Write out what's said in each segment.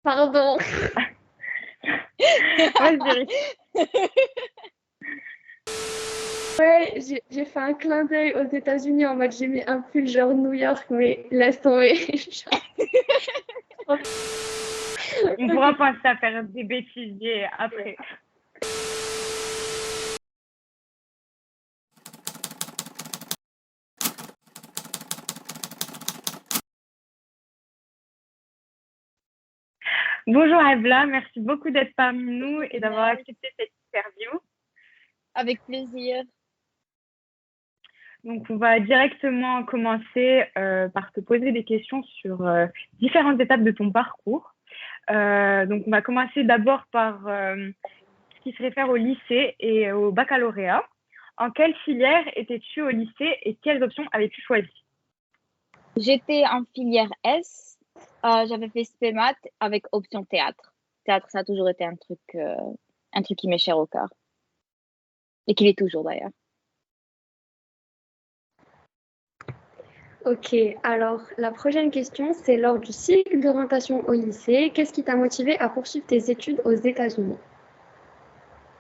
Pardon. Vas-y. Ouais, j'ai fait un clin d'œil aux États-Unis en mode j'ai mis un pull genre New York, mais laisse tomber. On pourra penser à faire des bêtisiers après. Bonjour Evla, merci beaucoup d'être parmi nous et d'avoir accepté cette interview. Avec plaisir. Donc, on va directement commencer par te poser des questions sur différentes étapes de ton parcours. Donc, on va commencer d'abord par ce qui se réfère au lycée et au baccalauréat. En quelle filière étais-tu au lycée et quelles options avais-tu choisi? J'étais en filière S. J'avais fait spé maths avec option théâtre. Théâtre, ça a toujours été un truc qui m'est cher au cœur. Et qui l'est toujours d'ailleurs. Ok, alors la prochaine question, c'est lors du cycle d'orientation au lycée, qu'est-ce qui t'a motivé à poursuivre tes études aux États-Unis?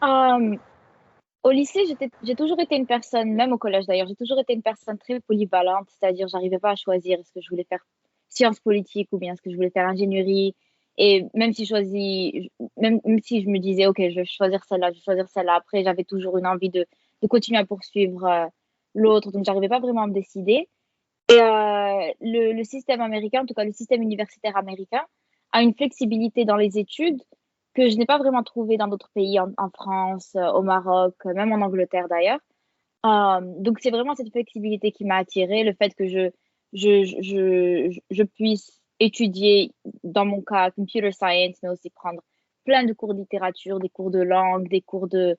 Au lycée, j'ai toujours été une personne, même au collège d'ailleurs, j'ai toujours été une personne très polyvalente, c'est-à-dire j'arrivais pas à choisir est-ce que je voulais faire sciences politiques ou bien est-ce que je voulais faire ingénierie. Et même si même si je me disais, OK, je vais choisir celle-là, je vais choisir celle-là, après j'avais toujours une envie de continuer à poursuivre l'autre, donc j'arrivais pas vraiment à me décider. Et le système américain, en tout cas le système universitaire américain, a une flexibilité dans les études que je n'ai pas vraiment trouvé dans d'autres pays, en France, au Maroc, même en Angleterre d'ailleurs. Donc c'est vraiment cette flexibilité qui m'a attirée, le fait que je puisse étudier, dans mon cas, computer science, mais aussi prendre plein de cours de littérature, des cours de langue, des cours de,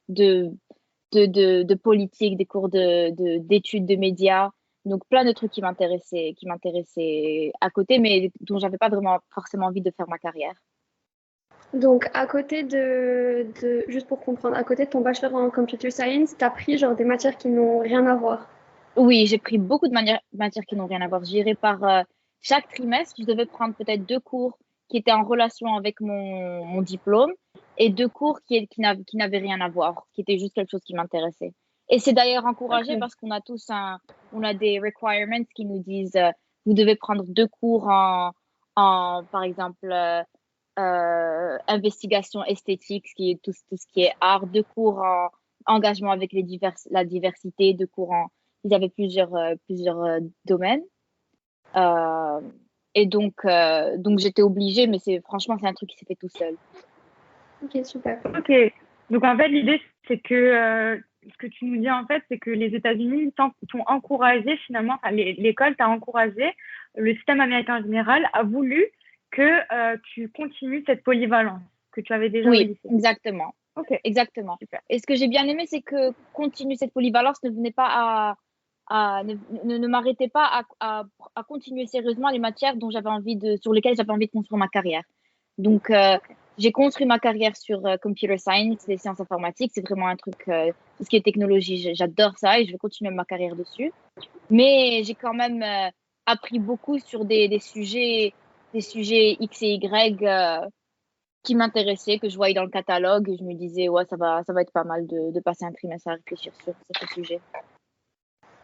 de politique, des cours d'études de médias. Donc, plein de trucs qui m'intéressaient à côté, mais dont j'avais pas vraiment forcément envie de faire ma carrière. Donc, à côté juste pour comprendre, à côté de ton bachelor en computer science, t'as pris genre des matières qui n'ont rien à voir. Oui, j'ai pris beaucoup de matières qui n'ont rien à voir. J'irai par chaque trimestre, je devais prendre peut-être 2 cours qui étaient en relation avec mon diplôme et 2 cours qui n'avaient rien à voir, qui étaient juste quelque chose qui m'intéressait. Et c'est d'ailleurs encouragé parce qu'on a on a des requirements qui nous disent vous devez prendre 2 cours par exemple, investigation esthétique, ce qui est tout ce qui est art, 2 cours en engagement avec la diversité, 2 cours en ils avaient plusieurs domaines. Et donc j'étais obligée, mais franchement, c'est un truc qui s'est fait tout seul. Ok, super. Ok, donc en fait, l'idée, c'est que ce que tu nous dis, en fait, c'est que les États-Unis t'ont encouragé finalement, enfin, l'école t'a encouragé, le système américain en général a voulu que tu continues cette polyvalence que tu avais déjà au Oui, lycée. exactement. Ok, Exactement. super. Et ce que j'ai bien aimé, c'est que continuer cette polyvalence ne venait pas ne m'arrêtait pas à continuer sérieusement les matières sur lesquelles j'avais envie de construire ma carrière. Donc, j'ai construit ma carrière sur computer science, les sciences informatiques. C'est vraiment un truc, tout ce qui est technologie, j'adore ça et je vais continuer ma carrière dessus. Mais j'ai quand même appris beaucoup sur des sujets X et Y qui m'intéressaient, que je voyais dans le catalogue et je me disais, ouais, ça va être pas mal de passer un trimestre à réfléchir sur ce sujet.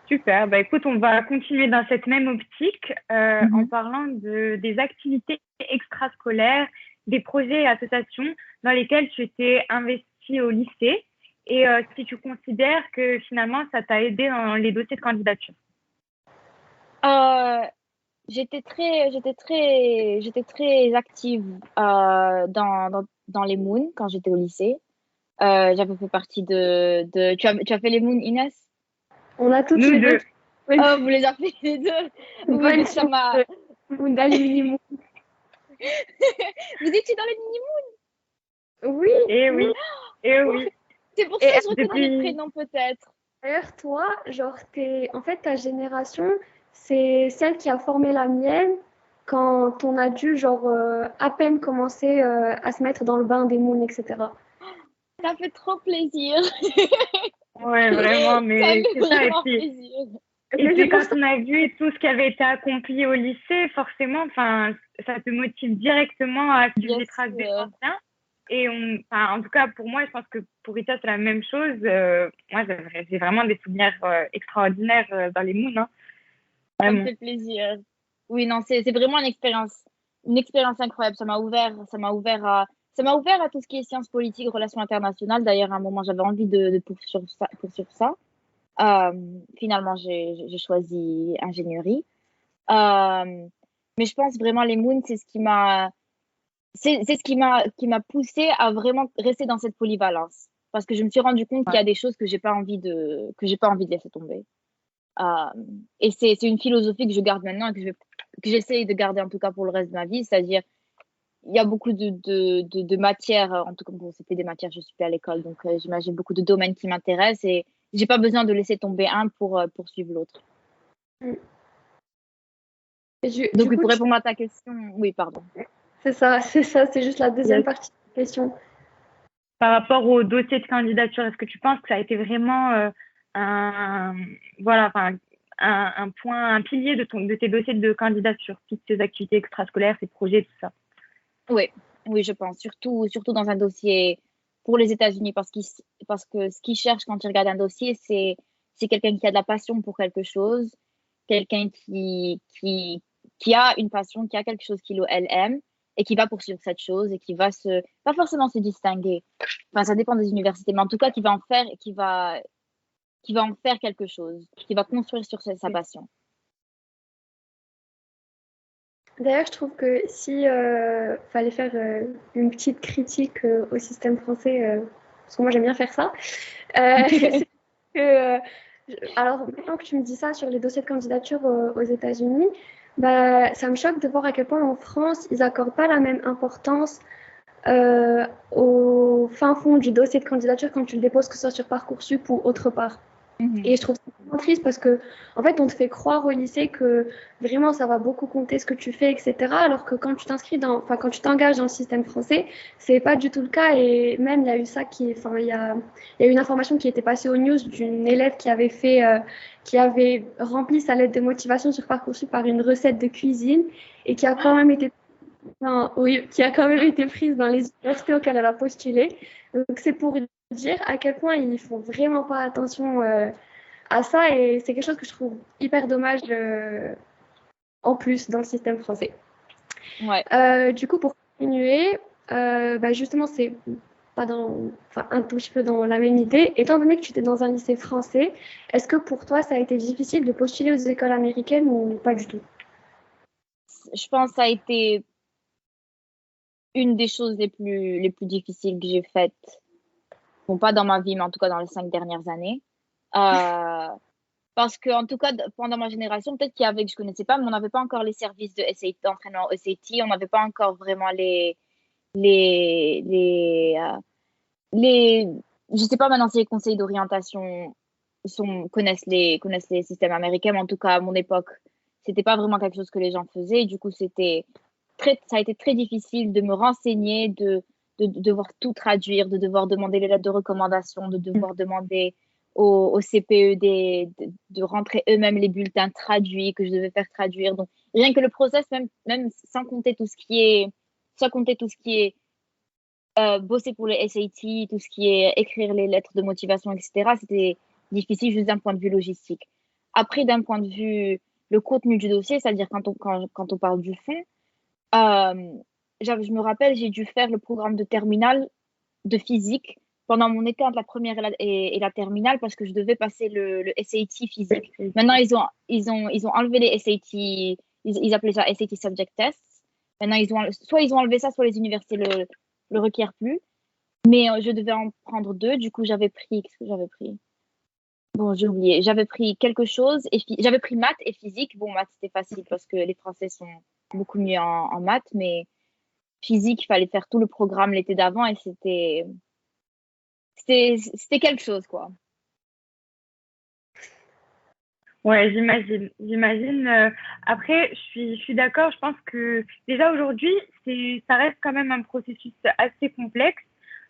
Super. Bah, écoute, on va continuer dans cette même optique en parlant des activités extrascolaires, des projets et associations dans lesquels tu étais investi au lycée et si tu considères que finalement ça t'a aidé dans les dossiers de candidature. J'étais très active dans les Moons quand j'étais au lycée. J'avais fait partie tu as fait les Moons, Inès? On a toutes Nous les deux. deux. Oui. Oh, vous les avez fait les deux? Oui, donc ça m'a. Moon. Vous étiez dans les mini. Oui. Et oui. Et oui. C'est pour ça Et que je reconnais les prénoms peut-être. d'ailleurs, toi, genre, en fait, ta génération, c'est celle qui a formé la mienne quand on a dû, genre, à peine commencer à se mettre dans le bain des moons, etc. Ça fait trop plaisir. Ouais, vraiment, Ça mais fait c'est ça. Et vraiment puis, plaisir. Et puis quand on a vu tout ce qui avait été accompli au lycée, forcément, enfin, ça te motive directement à suivre traces des anciens. Et en tout cas, pour moi, je pense que pour Rita, c'est la même chose. Moi, j'ai vraiment des souvenirs extraordinaires dans les Moons. Hein. Ça me fait plaisir. Oui, non, c'est vraiment une expérience incroyable. Ça m'a ouvert à tout ce qui est sciences politiques, relations internationales. D'ailleurs, à un moment, j'avais envie de poursuivre ça. Finalement, j'ai choisi ingénierie. Mais je pense vraiment les Moons, c'est ce qui m'a poussé à vraiment rester dans cette polyvalence. Parce que je me suis rendu compte qu'il y a des choses que j'ai pas envie de laisser tomber. Et c'est une philosophie que je garde maintenant et que j'essaye de garder en tout cas pour le reste de ma vie. C'est-à-dire, il y a beaucoup de matières, en tout cas, bon, c'était des matières, je suis plus à l'école, donc j'imagine beaucoup de domaines qui m'intéressent et j'ai pas besoin de laisser tomber un pour poursuivre l'autre. Donc, pour répondre à ta question, oui, pardon. C'est ça, c'est juste la deuxième partie de la question. Par rapport au dossier de candidature, est-ce que tu penses que ça a été vraiment un point, un pilier de tes dossiers de candidature, toutes tes activités extrascolaires, tes projets, tout ça? Oui, je pense, surtout dans un dossier pour les États-Unis, parce que ce qu'ils cherchent quand ils regardent un dossier, c'est quelqu'un qui a de la passion pour quelque chose, quelqu'un qui a une passion, qui a quelque chose qu'il ou elle aime et qui va poursuivre cette chose et qui va pas forcément se distinguer. Enfin, ça dépend des universités, mais en tout cas, qui va en faire quelque chose, qui va construire sur sa passion. D'ailleurs, je trouve que si fallait faire une petite critique au système français, parce que moi j'aime bien faire ça, c'est que, alors maintenant que tu me dis ça sur les dossiers de candidature aux États-Unis, bah, ça me choque de voir à quel point en France ils n'accordent pas la même importance au fin fond du dossier de candidature quand tu le déposes, que ce soit sur Parcoursup ou autre part. Et je trouve ça vraiment triste parce que, en fait, on te fait croire au lycée que vraiment ça va beaucoup compter ce que tu fais, etc. Alors que quand tu quand tu t'engages dans le système français, c'est pas du tout le cas. Et même, il y a eu ça il y a une information qui était passée aux news d'une élève qui avait rempli sa lettre de motivation sur Parcoursup par une recette de cuisine et qui a quand même été prise dans les universités auxquelles elle a postulé. Donc, c'est pour dire à quel point ils font vraiment pas attention à ça et c'est quelque chose que je trouve hyper dommage en plus dans le système français. Ouais. Du coup, pour continuer, justement, c'est pas un tout petit peu dans la même idée. Étant donné que tu étais dans un lycée français, est-ce que pour toi, ça a été difficile de postuler aux écoles américaines ou pas du tout? Je pense que ça a été une des choses les plus difficiles que j'ai faites. Bon, pas dans ma vie, mais en tout cas dans les 5 dernières années. Parce que, en tout cas, pendant ma génération, peut-être qu'il y avait que je connaissais pas, mais on n'avait pas encore les services d'entraînement SAT, on n'avait pas encore vraiment je sais pas maintenant si les conseils d'orientation connaissent les systèmes américains, mais en tout cas, à mon époque, c'était pas vraiment quelque chose que les gens faisaient. Du coup, ça a été très difficile de me renseigner, de devoir tout traduire, de devoir demander les lettres de recommandation, de devoir demander au CPE de rentrer eux-mêmes les bulletins traduits que je devais faire traduire. Donc, rien que le process, même sans compter tout ce qui est bosser pour les SAT, tout ce qui est écrire les lettres de motivation, etc., c'était difficile juste d'un point de vue logistique. Après, d'un point de vue le contenu du dossier, c'est-à-dire quand on parle du fond, je me rappelle, j'ai dû faire le programme de terminale de physique pendant mon été entre la première et la terminale parce que je devais passer le SAT physique. Maintenant, ils ont enlevé les SAT, ils appelaient ça SAT Subject Tests. Maintenant, soit ils ont enlevé ça, soit les universités le requièrent plus. Mais je devais en prendre 2. Du coup, qu'est-ce que j'avais pris? Bon, j'ai oublié. J'avais pris quelque chose j'avais pris maths et physique. Bon, maths, c'était facile parce que les Français sont beaucoup mieux en maths, mais physique, il fallait faire tout le programme l'été d'avant et c'était quelque chose, quoi. Ouais, j'imagine. Après, je suis d'accord. Je pense que déjà aujourd'hui, ça reste quand même un processus assez complexe.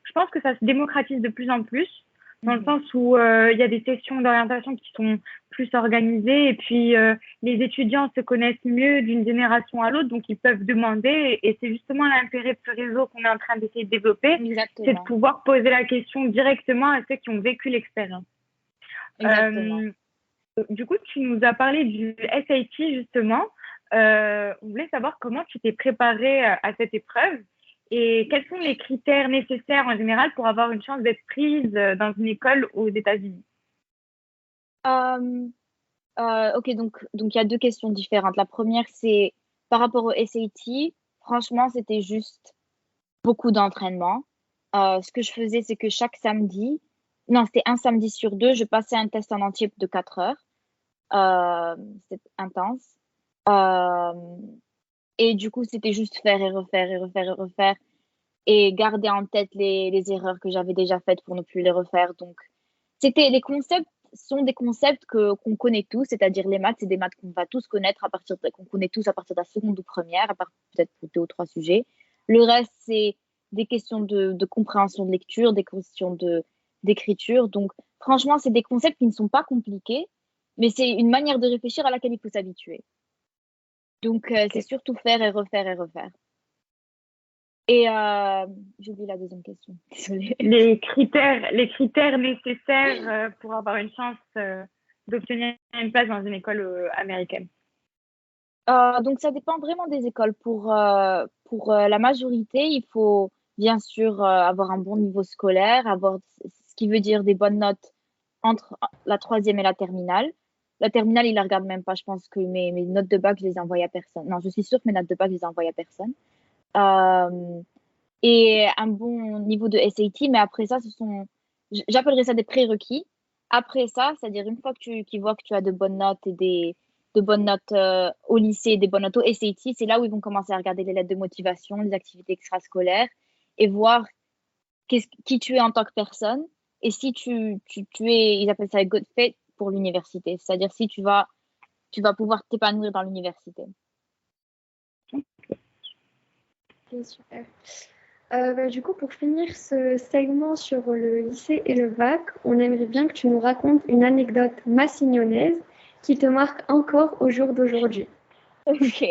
Je pense que ça se démocratise de plus en plus. dans le sens où il y a des sessions d'orientation qui sont plus organisées et puis les étudiants se connaissent mieux d'une génération à l'autre, donc ils peuvent demander et c'est justement l'intérêt de ce réseau qu'on est en train d'essayer de développer, c'est de pouvoir poser la question directement à ceux qui ont vécu l'expérience. Du coup, tu nous as parlé du SAT justement. On voulait savoir comment tu t'es préparée à cette épreuve et quels sont les critères nécessaires en général pour avoir une chance d'être prise dans une école aux États-Unis. Ok, donc il y a deux questions différentes. La première, c'est par rapport au SAT. Franchement, c'était juste beaucoup d'entraînement. Ce que je faisais, c'est que chaque samedi, non, c'était un samedi sur deux, je passais un test en entier de 4 heures. C'était intense. Et du coup, c'était juste faire et refaire et refaire et refaire et garder en tête les erreurs que j'avais déjà faites pour ne plus les refaire. Donc, les concepts sont des concepts qu'on connaît tous, c'est-à-dire les maths, c'est des maths qu'on va tous connaître qu'on connaît tous à partir de la seconde ou première, à part peut-être pour 2 ou 3 sujets. Le reste, c'est des questions de compréhension de lecture, des questions d'écriture. Donc, franchement, c'est des concepts qui ne sont pas compliqués, mais c'est une manière de réfléchir à laquelle il faut s'habituer. Donc, c'est surtout faire et refaire et refaire. Et j'ai oublié la deuxième question. Désolée. Les critères nécessaires pour avoir une chance d'obtenir une place dans une école américaine. Donc, ça dépend vraiment des écoles. Pour la majorité, il faut bien sûr avoir un bon niveau scolaire, avoir ce qui veut dire des bonnes notes entre la troisième et la terminale. La terminale, il la regarde même pas. Je pense que mes notes de bac, je les ai envoyées à personne. Non, je suis sûre que mes notes de bac, je les ai envoyées à personne. Et un bon niveau de SAT, mais après ça, j'appellerais ça des prérequis. Après ça, c'est-à-dire une fois qu'ils voient que tu as de bonnes notes et de bonnes notes au lycée, des bonnes notes au SAT, c'est là où ils vont commencer à regarder les lettres de motivation, les activités extrascolaires et voir qui tu es en tant que personne et si tu es, ils appellent ça a good fit pour l'université, c'est-à-dire si tu vas pouvoir t'épanouir dans l'université. Ok, super. Du coup, pour finir ce segment sur le lycée et le bac, on aimerait bien que tu nous racontes une anecdote massignonnaise qui te marque encore au jour d'aujourd'hui. Ok,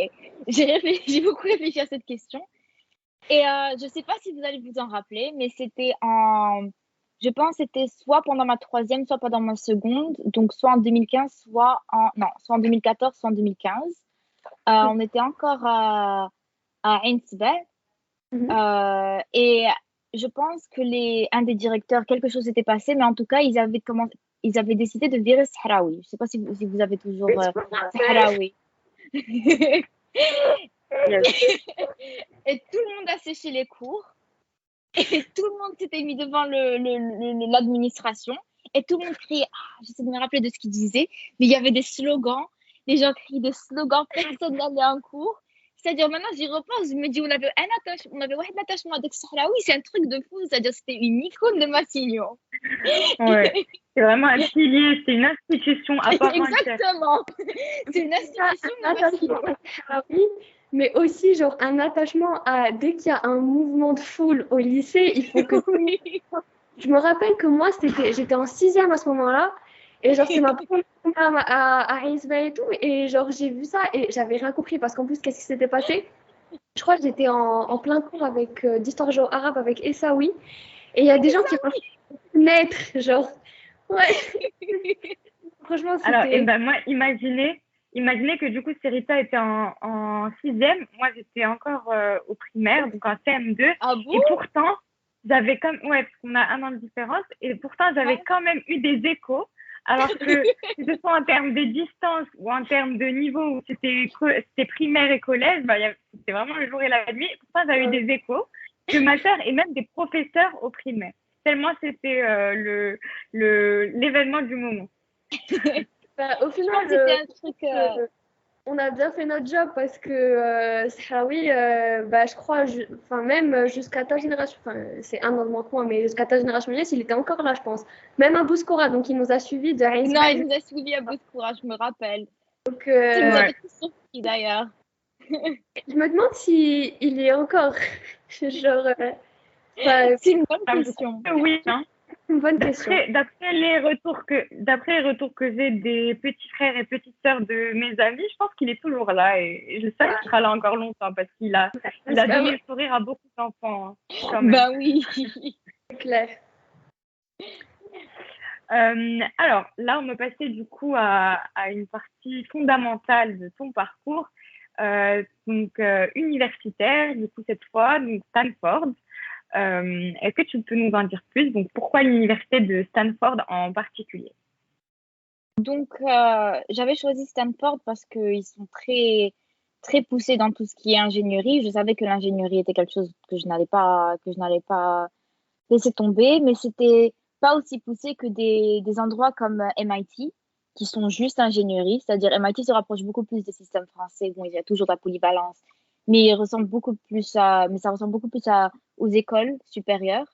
j'ai beaucoup réfléchi à cette question. Et je ne sais pas si vous allez vous en rappeler, mais je pense que c'était soit pendant ma troisième, soit pendant ma seconde, donc soit en 2015, soit en 2014, soit en 2015. On était encore à Ainsbet. Et je pense que un des directeurs, quelque chose s'était passé, mais en tout cas, ils avaient décidé de virer Sahraoui. Je ne sais pas si vous avez toujours Sahraoui. Et tout le monde a séché les cours. Et tout le monde s'était mis devant l'administration. Et tout le monde criait. J'essaie de me rappeler de ce qu'ils disaient. Mais il y avait des slogans. Les gens crient des slogans. Personne n'allait en cours. C'est-à-dire, maintenant, j'y repense. Je me dis, on avait un attachement avec Sahraoui. C'est un truc de fou. C'est-à-dire, c'était une icône de Massillon. Ouais. C'est vraiment un pilier. C'est une institution à part entière. Exactement. C'est une institution de Massillon. Mais aussi, genre, un attachement à dès qu'il y a un mouvement de foule au lycée, il faut que. Je me rappelle que moi, j'étais en 6e à ce moment-là. Et genre, c'est ma première fois à Ainsbet et tout. Et genre, j'ai vu ça et j'avais rien compris parce qu'en plus, qu'est-ce qui s'était passé? Je crois que j'étais en plein cours avec d'histoire géo arabe avec Essaoui. Et il y a des gens qui ont naître, genre. Ouais. Franchement, c'était. Alors, moi, imaginez que du coup, Serita était en 6e. Moi, j'étais encore au primaire, donc en CM2. Ah bon? Et pourtant, j'avais parce qu'on a 1 an de différence. Et pourtant, j'avais quand même eu des échos. Alors que, que ce soit en termes de distance ou en termes de niveau où c'était primaire et collège, c'était vraiment le jour et la nuit. Pourtant, j'avais eu des échos de ma sœur et même des professeurs au primaire. Tellement c'était l'événement du moment. Au final, c'était un truc. On a bien fait notre job parce que Sahraoui, je crois, même jusqu'à ta génération, c'est 1 an de moins que moi, mais jusqu'à ta génération, il était encore là, je pense. Même à Bouskoura, donc il nous a suivis de Ainsbet. Non, il nous a suivis à Bouskoura, je me rappelle. Donc, il nous avait tous surpris d'ailleurs. Je me demande s'il est encore. Genre. C'est une bonne question. Oui, hein. Une bonne question. D'après les retours que j'ai des petits frères et petites sœurs de mes amis, je pense qu'il est toujours là et je sais qu'il sera là encore longtemps parce qu'il a donné le sourire à beaucoup d'enfants, hein, quand même. Bah oui. C'est clair. Alors là, on me passait du coup à une partie fondamentale de ton parcours, universitaire, du coup cette fois, donc Stanford. Est-ce que tu peux nous en dire plus? Donc, pourquoi l'université de Stanford en particulier? Donc, j'avais choisi Stanford parce qu'ils sont très, très poussés dans tout ce qui est ingénierie. Je savais que l'ingénierie était quelque chose que je n'allais pas laisser tomber, mais c'était pas aussi poussé que des endroits comme MIT, qui sont juste ingénierie. C'est-à-dire, MIT se rapproche beaucoup plus des systèmes français. Bon, il y a toujours de la polyvalence, mais ça ressemble beaucoup plus aux écoles supérieures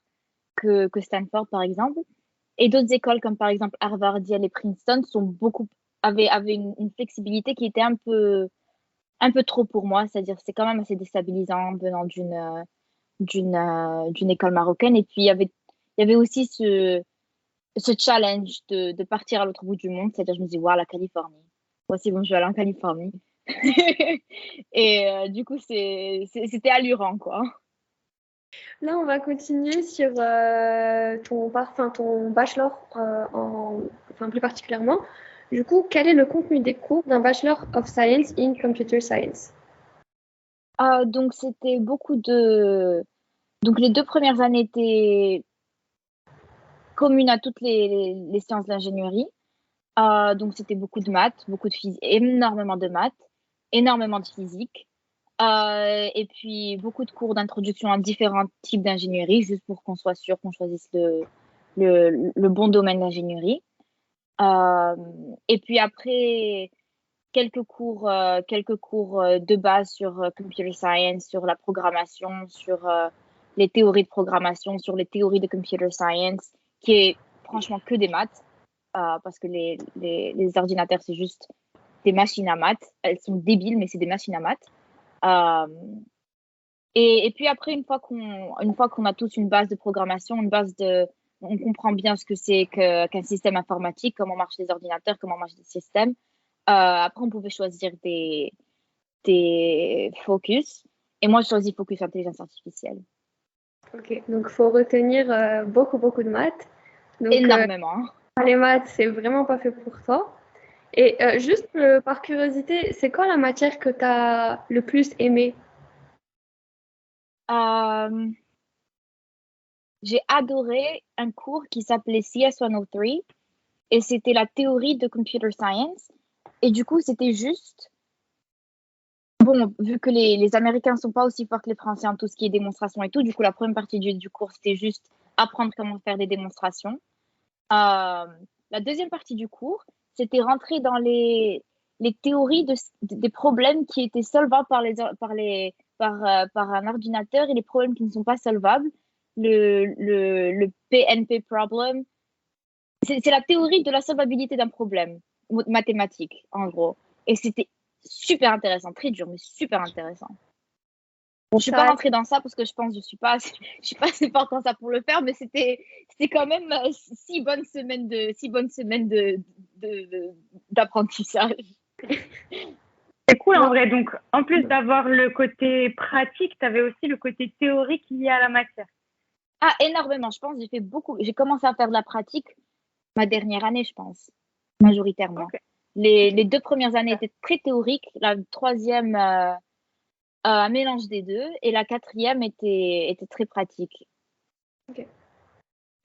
que Stanford, par exemple. Et d'autres écoles, comme par exemple Harvard, Yale et Princeton, avaient une flexibilité qui était un peu trop pour moi. C'est-à-dire, c'est quand même assez déstabilisant venant d'une école marocaine. Et puis, il y avait aussi ce challenge de partir à l'autre bout du monde. C'est-à-dire, je me dis, waouh, la Californie. Voici, bon, je vais aller en Californie. Et du coup, c'était allurant, quoi. Là, on va continuer sur ton bachelor, plus particulièrement. Du coup, quel est le contenu des cours d'un Bachelor of Science in Computer Science? Donc, c'était Donc, les 2 premières années étaient communes à toutes les sciences de l'ingénierie. Donc, c'était beaucoup de maths, beaucoup de physique, énormément de maths, énormément de physique. Et puis, beaucoup de cours d'introduction à différents types d'ingénierie, juste pour qu'on soit sûr qu'on choisisse le bon domaine d'ingénierie. Et puis après, quelques cours de base sur computer science, sur la programmation, sur les théories de programmation, sur les théories de computer science, qui est franchement que des maths, parce que les ordinateurs, c'est juste des machines à maths. Elles sont débiles, mais c'est des machines à maths. Et puis après, une fois qu'on a tous une base de programmation, on comprend bien ce que c'est qu'un système informatique, comment marchent les ordinateurs, comment marchent les systèmes. Après, on pouvait choisir des focus. Et moi, je choisis focus intelligence artificielle. Ok, donc il faut retenir beaucoup, beaucoup de maths. Donc, énormément. Les maths, c'est vraiment pas fait pour toi. Et juste par curiosité, c'est quoi la matière que tu as le plus aimée? J'ai adoré un cours qui s'appelait CS103 et c'était la théorie de computer science. Et du coup, c'était juste, bon, vu que les Américains ne sont pas aussi forts que les Français en tout ce qui est démonstration et tout, du coup, la première partie du cours, c'était juste apprendre comment faire des démonstrations. La deuxième partie du cours, c'était rentrer dans les théories des problèmes qui étaient solvables par un ordinateur et les problèmes qui ne sont pas solvables. Le PNP problem. C'est la théorie de la solvabilité d'un problème mathématique, en gros. Et c'était super intéressant, très dur, mais super intéressant. Bon, je suis pas rentrée dans ça parce que je pense que je suis pas assez forte dans ça pour le faire, mais c'était quand même 6 bonnes semaines d'apprentissage. C'est cool en vrai. Donc, en plus d'avoir le côté pratique, tu avais aussi le côté théorique lié à la matière. Ah, énormément. Je pense j'ai commencé à faire de la pratique ma dernière année, je pense, majoritairement. Okay. Les 2 premières années étaient très théoriques, la troisième un mélange des deux et la quatrième était très pratique. Okay.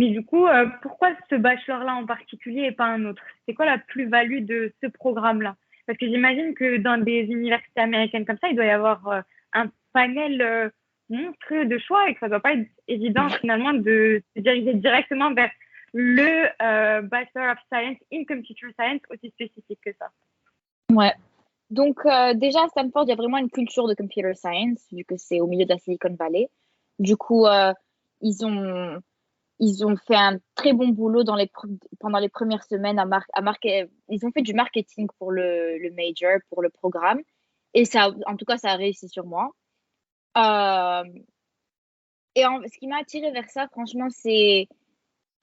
Mais du coup, pourquoi ce bachelor-là en particulier et pas un autre? C'est quoi la plus-value de ce programme-là? Parce que j'imagine que dans des universités américaines comme ça, il doit y avoir un panel monstrueux de choix et que ça ne doit pas être évident finalement de se diriger directement vers le Bachelor of Science in Computer Science aussi spécifique que ça. Ouais. Donc, déjà, à Stanford, il y a vraiment une culture de computer science, vu que c'est au milieu de la Silicon Valley. Du coup, ils ont fait un très bon boulot pendant les premières semaines ils ont fait du marketing pour le major, pour le programme. Et en tout cas, ça a réussi sur moi. Et ce qui m'a attirée vers ça, franchement, c'est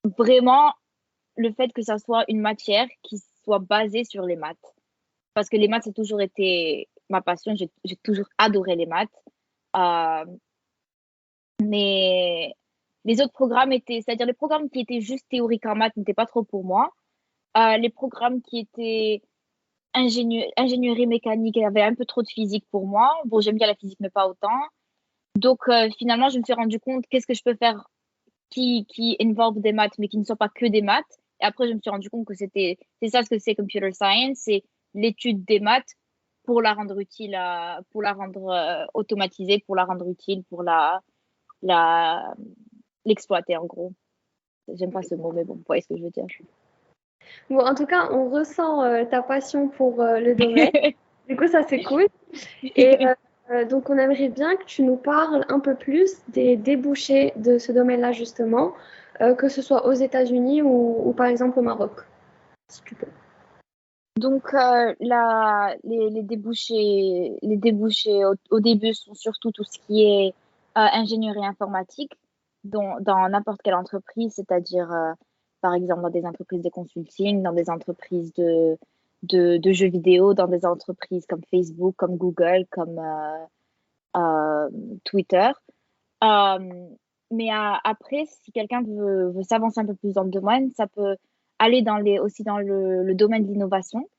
vraiment le fait que ça soit une matière qui soit basée sur les maths. Parce que les maths, ça a toujours été ma passion. J'ai toujours adoré les maths. Euh, mais les autres programmes étaient, c'est-à-dire les programmes qui étaient juste théoriques en maths n'étaient pas trop pour moi. Les programmes qui étaient ingénierie mécanique avaient un peu trop de physique pour moi. Bon, j'aime bien la physique, mais pas autant. Donc, finalement, je me suis rendu compte qu'est-ce que je peux faire qui involve des maths, mais qui ne soit pas que des maths. Et après, je me suis rendu compte que c'est ça ce que c'est computer science, c'est l'étude des maths pour la rendre utile, pour la rendre automatisée, pour la rendre utile, pour la, l'exploiter en gros. J'aime pas ce mot, mais bon, vous voyez ce que je veux dire. Bon, en tout cas, on ressent ta passion pour le domaine. Du coup, ça, c'est cool. Et donc, on aimerait bien que tu nous parles un peu plus des débouchés de ce domaine-là, justement, que ce soit aux États-Unis ou par exemple au Maroc, si tu peux. Donc, les débouchés au début sont surtout tout ce qui est ingénierie informatique dans n'importe quelle entreprise, c'est-à-dire, par exemple, dans des entreprises de consulting, dans des entreprises de jeux vidéo, dans des entreprises comme Facebook, comme Google, comme Twitter. Euh, mais après, si quelqu'un veut s'avancer un peu plus dans le domaine, ça peut aller aussi dans le domaine de l'innovation.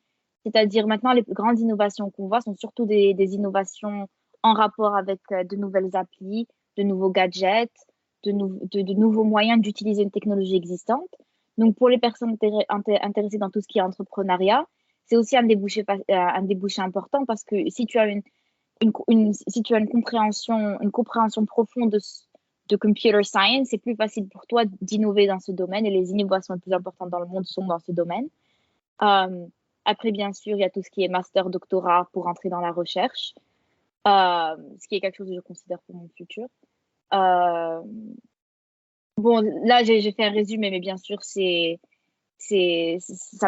C'est-à-dire maintenant, les plus grandes innovations qu'on voit sont surtout des innovations en rapport avec de nouvelles applis, de nouveaux gadgets, de nouveaux moyens d'utiliser une technologie existante. Donc, pour les personnes intéressées dans tout ce qui est entrepreneuriat, c'est aussi un débouché important parce que si tu as si tu as une compréhension profonde de computer science, c'est plus facile pour toi d'innover dans ce domaine et les innovations les plus importantes dans le monde sont dans ce domaine. Après, bien sûr, il y a tout ce qui est master, doctorat pour entrer dans la recherche, ce qui est quelque chose que je considère pour mon futur. Euh, bon, là, j'ai fait un résumé, mais bien sûr, ça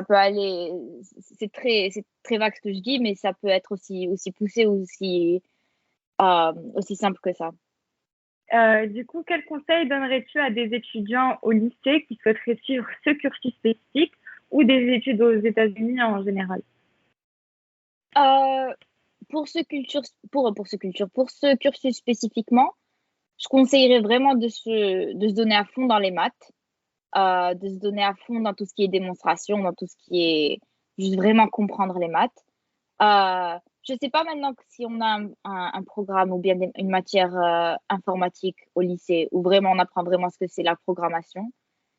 peut aller, c'est très vague ce que je dis, mais ça peut être aussi poussé, aussi simple que ça. Du coup, quel conseil donnerais-tu à des étudiants au lycée qui souhaiteraient suivre ce cursus spécifique ou des études aux États-Unis en général? Pour ce cursus spécifiquement, je conseillerais vraiment de se donner à fond dans les maths, de se donner à fond dans tout ce qui est démonstration, dans tout ce qui est juste vraiment comprendre les maths. Je ne sais pas maintenant si on a un programme ou bien une matière informatique au lycée où vraiment on apprend vraiment ce que c'est la programmation.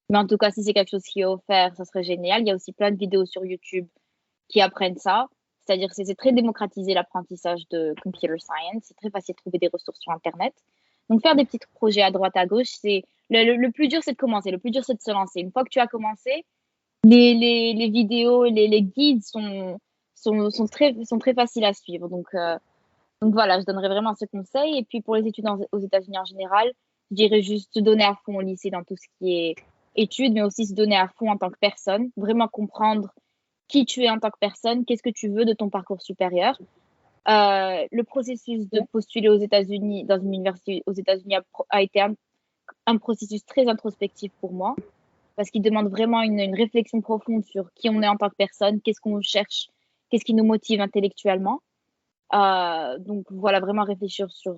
Mais en tout cas, si c'est quelque chose qui est offert, ça serait génial. Il y a aussi plein de vidéos sur YouTube qui apprennent ça. C'est-à-dire que c'est très démocratisé l'apprentissage de computer science. C'est très facile de trouver des ressources sur Internet. Donc, faire des petits projets à droite, à gauche, le plus dur, c'est de commencer. Le plus dur, c'est de se lancer. Une fois que tu as commencé, les vidéos, les guides sont très faciles à suivre. Donc voilà, je donnerais vraiment ce conseil. Et puis pour les études aux États-Unis en général, je dirais juste se donner à fond au lycée dans tout ce qui est études, mais aussi se donner à fond en tant que personne, vraiment comprendre qui tu es en tant que personne, qu'est-ce que tu veux de ton parcours supérieur. Le processus de postuler aux États-Unis, dans une université aux États-Unis, a été un processus très introspectif pour moi, parce qu'il demande vraiment une réflexion profonde sur qui on est en tant que personne, qu'est-ce qu'on cherche, qu'est-ce qui nous motive intellectuellement. Donc voilà, vraiment réfléchir sur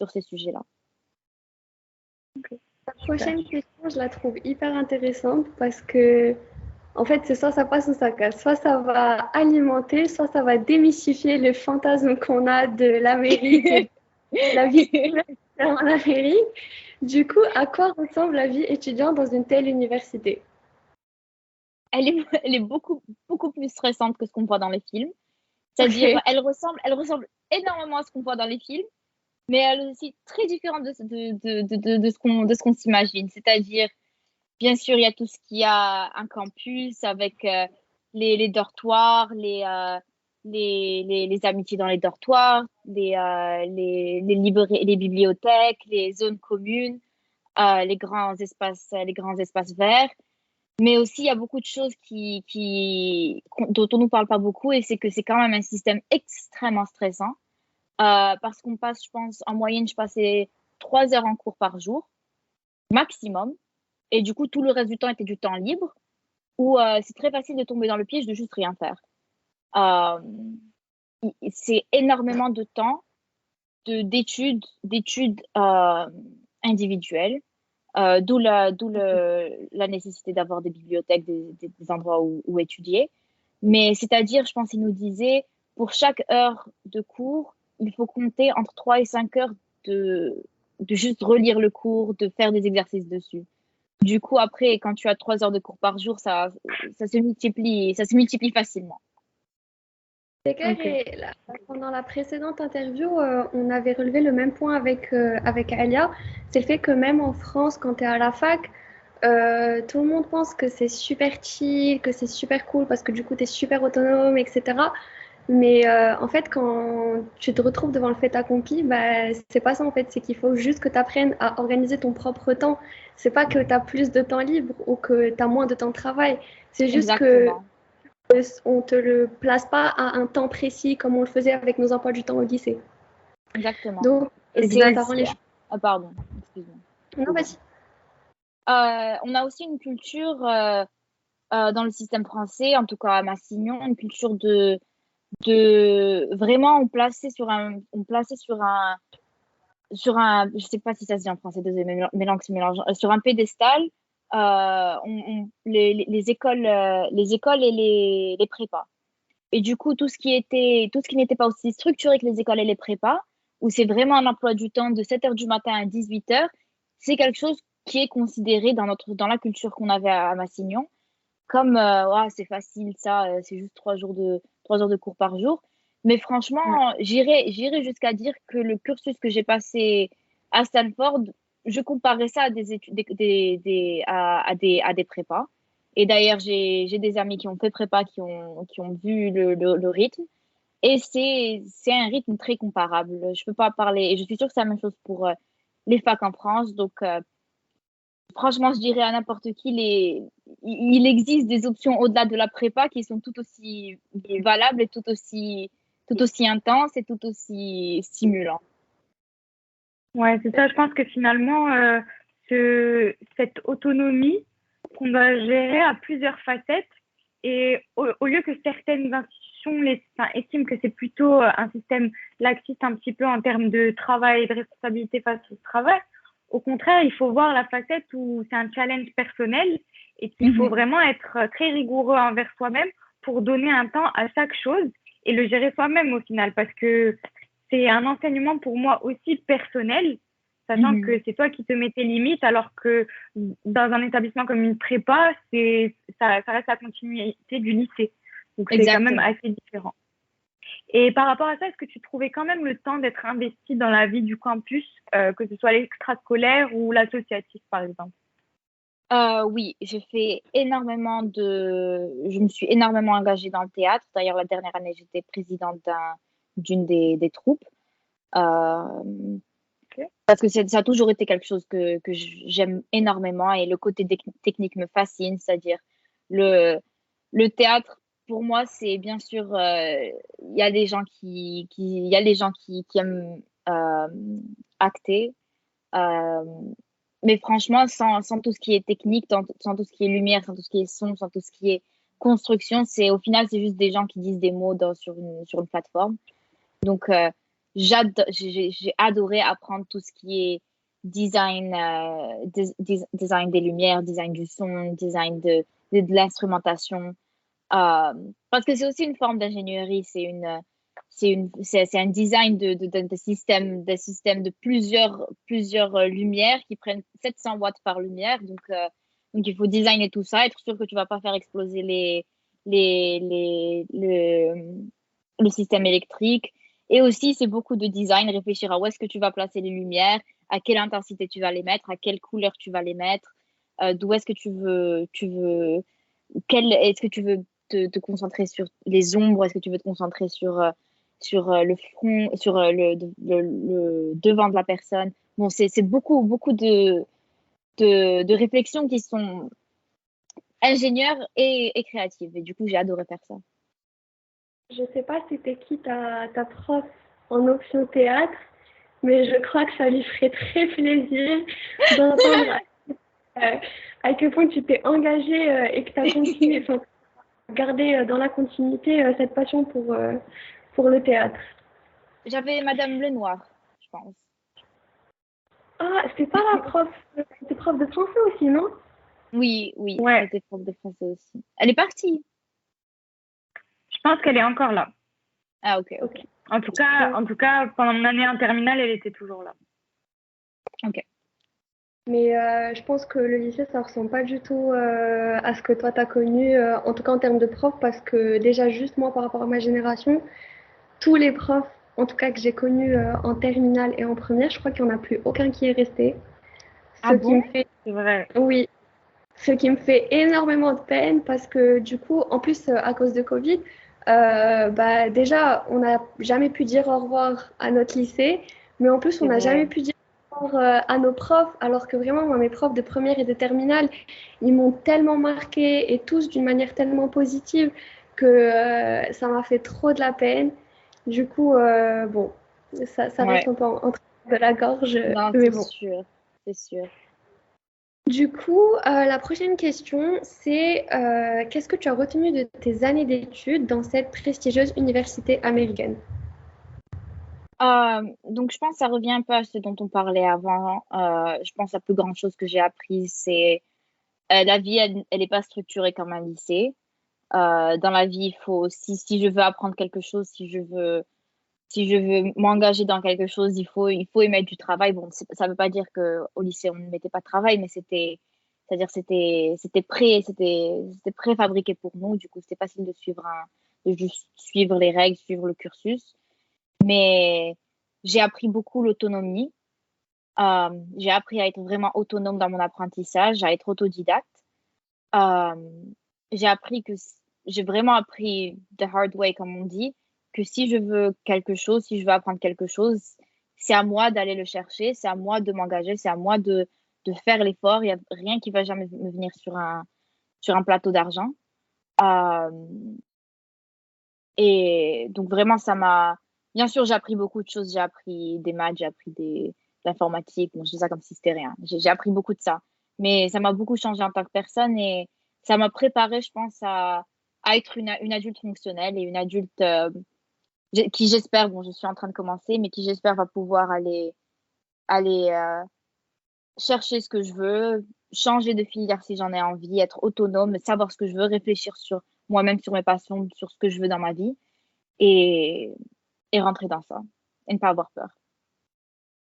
ces sujets-là. Okay. La prochaine question, je la trouve hyper intéressante parce que, en fait, c'est soit ça passe ou ça casse. Soit ça va alimenter, soit ça va démystifier le fantasme qu'on a de l'Amérique et de la vie en Amérique. Du coup, à quoi ressemble la vie étudiante dans une telle université? Elle est beaucoup, beaucoup plus stressante que ce qu'on voit dans les films. C'est-à-dire, elle ressemble énormément à ce qu'on voit dans les films, mais elle est aussi très différente de ce qu'on s'imagine. C'est-à-dire, bien sûr, il y a tout ce qui a un campus avec les dortoirs, les amitiés dans les dortoirs, les bibliothèques, les zones communes, les grands espaces verts. Mais aussi, il y a beaucoup de choses dont on ne nous parle pas beaucoup et c'est que c'est quand même un système extrêmement stressant parce qu'on passe, je pense, en moyenne, je passais 3 heures en cours par jour, maximum. Et du coup, tout le reste du temps était du temps libre, où c'est très facile de tomber dans le piège de juste rien faire. Euh, c'est énormément de temps d'études individuelles, d'où la nécessité d'avoir des bibliothèques, des endroits où étudier. Mais c'est-à-dire, je pense qu'il nous disait, pour chaque heure de cours, il faut compter entre 3 et 5 heures de juste relire le cours, de faire des exercices dessus. Du coup, après, quand tu as 3 heures de cours par jour, ça se multiplie facilement. C'est clair, Ok. et pendant la précédente interview, on avait relevé le même point avec Alia. C'est le fait que même en France, quand tu es à la fac, tout le monde pense que c'est super chill, que c'est super cool parce que du coup, tu es super autonome, etc. Mais en fait, quand tu te retrouves devant le fait accompli, bah, c'est pas ça en fait. C'est qu'il faut juste que tu apprennes à organiser ton propre temps. C'est pas que tu as plus de temps libre ou que tu as moins de temps de travail. C'est juste que Exactement. on te le place pas à un temps précis comme on le faisait avec nos emplois du temps au lycée. Exactement. Donc, Et c'est ça rend aussi... les choses. Ah, pardon, excuse-moi. Non, vas-y. On a aussi une culture dans le système français, en tout cas à Massignon, une culture de vraiment je sais pas si ça se dit en français, désolé, mes langues se mélangent, sur un pédestal, les écoles et les prépas. Et du coup, tout ce qui n'était pas aussi structuré que les écoles et les prépas, où c'est vraiment un emploi du temps de 7 heures du matin à 18 heures, c'est quelque chose qui est considéré dans la culture qu'on avait à Massignon comme ouais, c'est facile, ça, c'est juste 3 heures de cours par jour. Mais Ouais. franchement, j'irais jusqu'à dire que le cursus que j'ai passé à Stanford, je comparais ça à des études, à des prépas. Et d'ailleurs, j'ai des amis qui ont fait prépa, qui ont vu le rythme. Et c'est un rythme très comparable. Je peux pas parler, et je suis sûre que c'est la même chose pour les facs en France. Donc, franchement, je dirais à n'importe qui, il existe des options au-delà de la prépa qui sont tout aussi valables et tout aussi intenses et tout aussi stimulantes. Ouais, c'est ça. Je pense que finalement, cette autonomie qu'on doit gérer à plusieurs facettes, et au lieu que certaines institutions estiment que c'est plutôt un système laxiste un petit peu en termes de travail et de responsabilité face au travail, au contraire, il faut voir la facette où c'est un challenge personnel et qu'il faut vraiment être très rigoureux envers soi-même pour donner un temps à chaque chose et le gérer soi-même au final, parce que c'est un enseignement pour moi aussi personnel, sachant que c'est toi qui te mets tes limites, alors que dans un établissement comme une prépa, ça reste la continuité du lycée. Donc c'est quand même Exactement. assez différent. Et par rapport à ça, est-ce que tu trouvais quand même le temps d'être investi dans la vie du campus, que ce soit l'extrascolaire ou l'associatif, par exemple? Oui, je me suis énormément engagée dans le théâtre. D'ailleurs, la dernière année, j'étais présidente d'une des troupes. Euh, Ok. Parce que ça a toujours été quelque chose que j'aime énormément et le côté technique me fascine, c'est-à-dire le, le théâtre, pour moi, c'est bien sûr, il y a des gens il y a des gens qui aiment acter, euh, mais franchement, sans tout ce qui est technique, sans tout ce qui est lumière, sans tout ce qui est son, sans tout ce qui est construction, au final, c'est juste des gens qui disent des mots sur une plateforme. Donc, j'ai adoré apprendre tout ce qui est design, design des lumières, design du son, design de l'instrumentation. Parce que c'est aussi une forme d'ingénierie, c'est un design de système de plusieurs lumières qui prennent 700 watts par lumière. Donc il faut designer tout ça, être sûr que tu vas pas faire exploser les, les, le système électrique. Et aussi, c'est beaucoup de design, réfléchir à où est-ce que tu vas placer les lumières, à quelle intensité tu vas les mettre, à quelle couleur tu vas les mettre, d'où est-ce que est-ce que tu veux te concentrer sur les ombres, est-ce que tu veux te concentrer sur le front, sur le devant de la personne. Bon, c'est beaucoup de réflexions qui sont ingénieurs et créatives. Et du coup, j'ai adoré faire ça. Je sais pas c'était qui ta prof en option théâtre, mais je crois que ça lui ferait très plaisir d'entendre euh, à quel point tu t'es engagée et que tu as continué, enfin, gardé dans la continuité cette passion pour le théâtre. J'avais Madame Lenoir, je pense. Ah, c'était pas la prof, c'était prof de français aussi, non? Oui, oui, elle Ouais, était prof de français aussi. Elle est partie. je pense qu'elle est encore là. Ah, ok, ok, Ok. En tout cas, pendant mon année en terminale, elle était toujours là. ok. Mais je pense que le lycée, ça ressemble pas du tout à ce que toi, tu as connu, en tout cas en termes de profs, parce que déjà, juste moi, par rapport à ma génération, tous les profs, en tout cas que j'ai connus en terminale et en première, je crois qu'il n'y en a plus aucun qui est resté. Ce Ah qui me bon? fait, C'est vrai. oui, ce qui me fait énormément de peine parce que du coup, en plus, à cause de Covid, bah, déjà, on n'a jamais pu dire au revoir à notre lycée, mais en plus, on C'est n'a jamais vrai. pu dire au revoir à nos profs, alors que vraiment, moi, mes profs de première et de terminale, ils m'ont tellement marqué et tous d'une manière tellement positive que ça m'a fait trop de la peine. Du coup, bon, ça reste Ouais, un peu entre de la gorge, non, mais c'est bon. sûr, c'est sûr. Du coup, la prochaine question, c'est qu'est-ce que tu as retenu de tes années d'études dans cette prestigieuse université américaine? Donc, je pense que ça revient un peu à ce dont on parlait avant. Je pense que la plus grande chose que j'ai apprise, c'est la vie, elle n'est pas structurée comme un lycée. Dans la vie, il faut, si je veux apprendre quelque chose, si je veux m'engager dans quelque chose, il faut y mettre du travail. Bon, ça veut pas dire qu'au lycée, on ne mettait pas de travail, mais c'est-à-dire c'était préfabriqué pour nous. Du coup, c'était facile de juste suivre les règles, suivre le cursus. Mais j'ai appris beaucoup l'autonomie. J'ai appris à être vraiment autonome dans mon apprentissage, à être autodidacte. Euh, j'ai appris que j'ai vraiment appris the hard way, comme on dit, que si je veux quelque chose, si je veux apprendre quelque chose, c'est à moi d'aller le chercher, c'est à moi de m'engager, c'est à moi de faire l'effort. Il n'y a rien qui va jamais me venir sur un plateau d'argent. Euh, et donc vraiment, bien sûr, j'ai appris beaucoup de choses. J'ai appris des maths, j'ai appris de l'informatique. Bon, je dis ça comme si c'était rien. J'ai appris beaucoup de ça. Mais ça m'a beaucoup changé en tant que personne et ça m'a préparé, je pense, à être une adulte fonctionnelle et une adulte qui, j'espère, bon, je suis en train de commencer, mais qui, j'espère, va pouvoir aller chercher ce que je veux, changer de filière si j'en ai envie, être autonome, savoir ce que je veux, réfléchir sur moi-même, sur mes passions, sur ce que je veux dans ma vie et, et rentrer dans ça et ne pas avoir peur.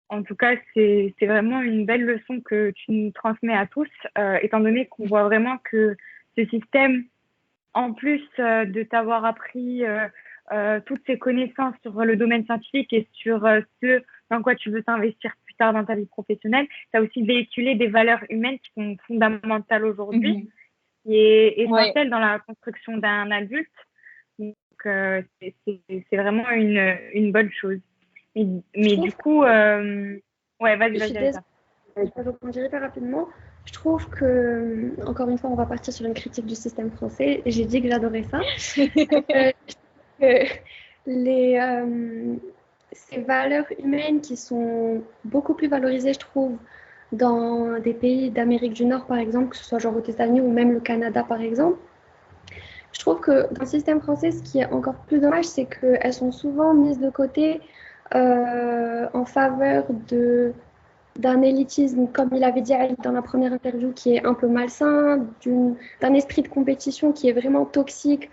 En tout cas, c'est vraiment une belle leçon que tu nous transmets à tous, étant donné qu'on voit vraiment que ce système, en plus de t'avoir appris toutes ces connaissances sur le domaine scientifique et sur ce dans quoi tu veux t'investir plus tard dans ta vie professionnelle, tu as aussi véhiculé des valeurs humaines qui sont fondamentales aujourd'hui, Mhm. qui est Ouais, essentielle dans la construction d'un adulte. Donc, c'est vraiment une bonne chose. Mais, Je mais du trouve, coup, ouais, je vas-y, suis désolée, Aïssa. je vais rebondir hyper rapidement. Je trouve que, encore une fois, on va partir sur une critique du système français. J'ai dit que j'adorais ça. Euh, que les, ces valeurs humaines qui sont beaucoup plus valorisées, je trouve, dans des pays d'Amérique du Nord, par exemple, que ce soit genre aux États-Unis ou même le Canada, par exemple. Je trouve que dans le système français, ce qui est encore plus dommage, c'est qu'elles sont souvent mises de côté en faveur d'un élitisme, comme il avait dit dans la première interview, qui est un peu malsain, d'un esprit de compétition qui est vraiment toxique,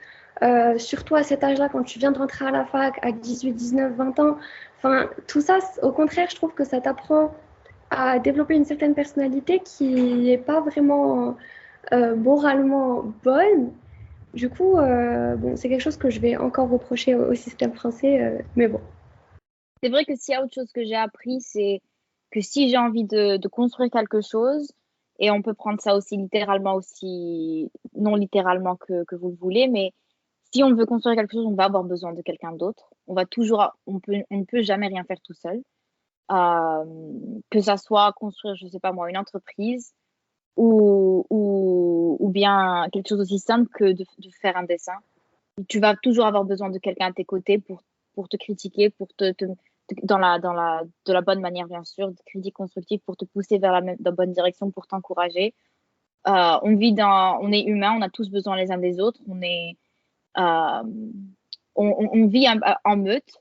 surtout à cet âge-là, quand tu viens de rentrer à la fac à 18, 19, 20 ans. Enfin, tout ça, au contraire, je trouve que ça t'apprend à développer une certaine personnalité qui n'est pas vraiment moralement bonne. Du coup, bon, c'est quelque chose que je vais encore reprocher au système français, mais bon. c'est vrai que s'il y a autre chose que j'ai appris, c'est que si j'ai envie de construire quelque chose, et on peut prendre ça aussi littéralement, aussi non littéralement que vous le voulez, mais si on veut construire quelque chose, on va avoir besoin de quelqu'un d'autre. On ne peut jamais rien faire tout seul. Euh, que ça soit construire, je sais pas moi, une entreprise ou bien quelque chose aussi simple que de faire un dessin. Tu vas toujours avoir besoin de quelqu'un à tes côtés pour te critiquer, de la bonne manière, bien sûr, de critique constructive pour te pousser vers la bonne direction, pour t'encourager. On est humain, on a tous besoin les uns des autres, euh, on vit en meute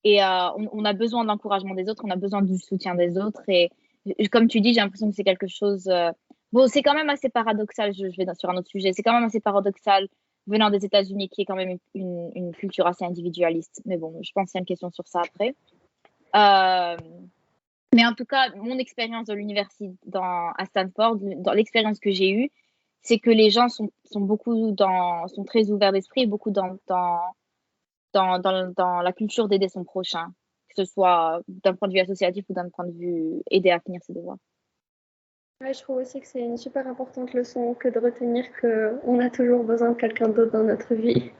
et on a besoin de l'encouragement des autres, on a besoin du soutien des autres. Et comme tu dis, j'ai l'impression que c'est quelque chose. Bon, c'est quand même assez paradoxal, je vais sur un autre sujet, c'est quand même assez paradoxal venant des États-Unis, qui est quand même une culture assez individualiste. Mais bon, je pense qu'il y a une question sur ça après. Mais en tout cas, mon expérience dans l'université à Stanford, dans l'expérience que j'ai eue, c'est que les gens sont très ouverts d'esprit, beaucoup dans la culture d'aider son prochain, que ce soit d'un point de vue associatif ou d'un point de vue aider à finir ses devoirs. Ouais, je trouve aussi que c'est une super importante leçon que de retenir qu'on a toujours besoin de quelqu'un d'autre dans notre vie.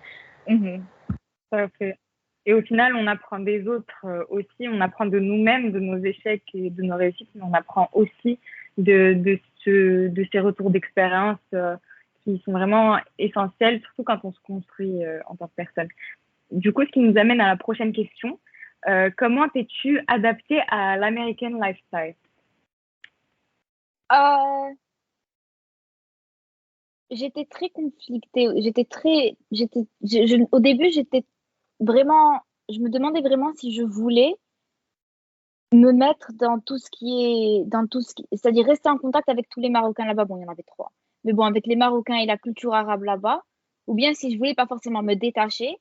Ça fait. Et au final, on apprend des autres aussi, on apprend de nous-mêmes, de nos échecs et de nos réussites, mais on apprend aussi de ces retours d'expérience qui sont vraiment essentiels, surtout quand on se construit en tant que personne. Du coup, ce qui nous amène à la prochaine question. Comment t'es-tu adaptée à l'American lifestyle? J'étais très conflictée. Au début, j'étais vraiment, je me demandais vraiment si je voulais me mettre c'est-à-dire rester en contact avec tous les Marocains là-bas. Bon, il y en avait 3. Mais bon, avec les Marocains et la culture arabe là-bas, ou bien si je voulais pas forcément me détacher,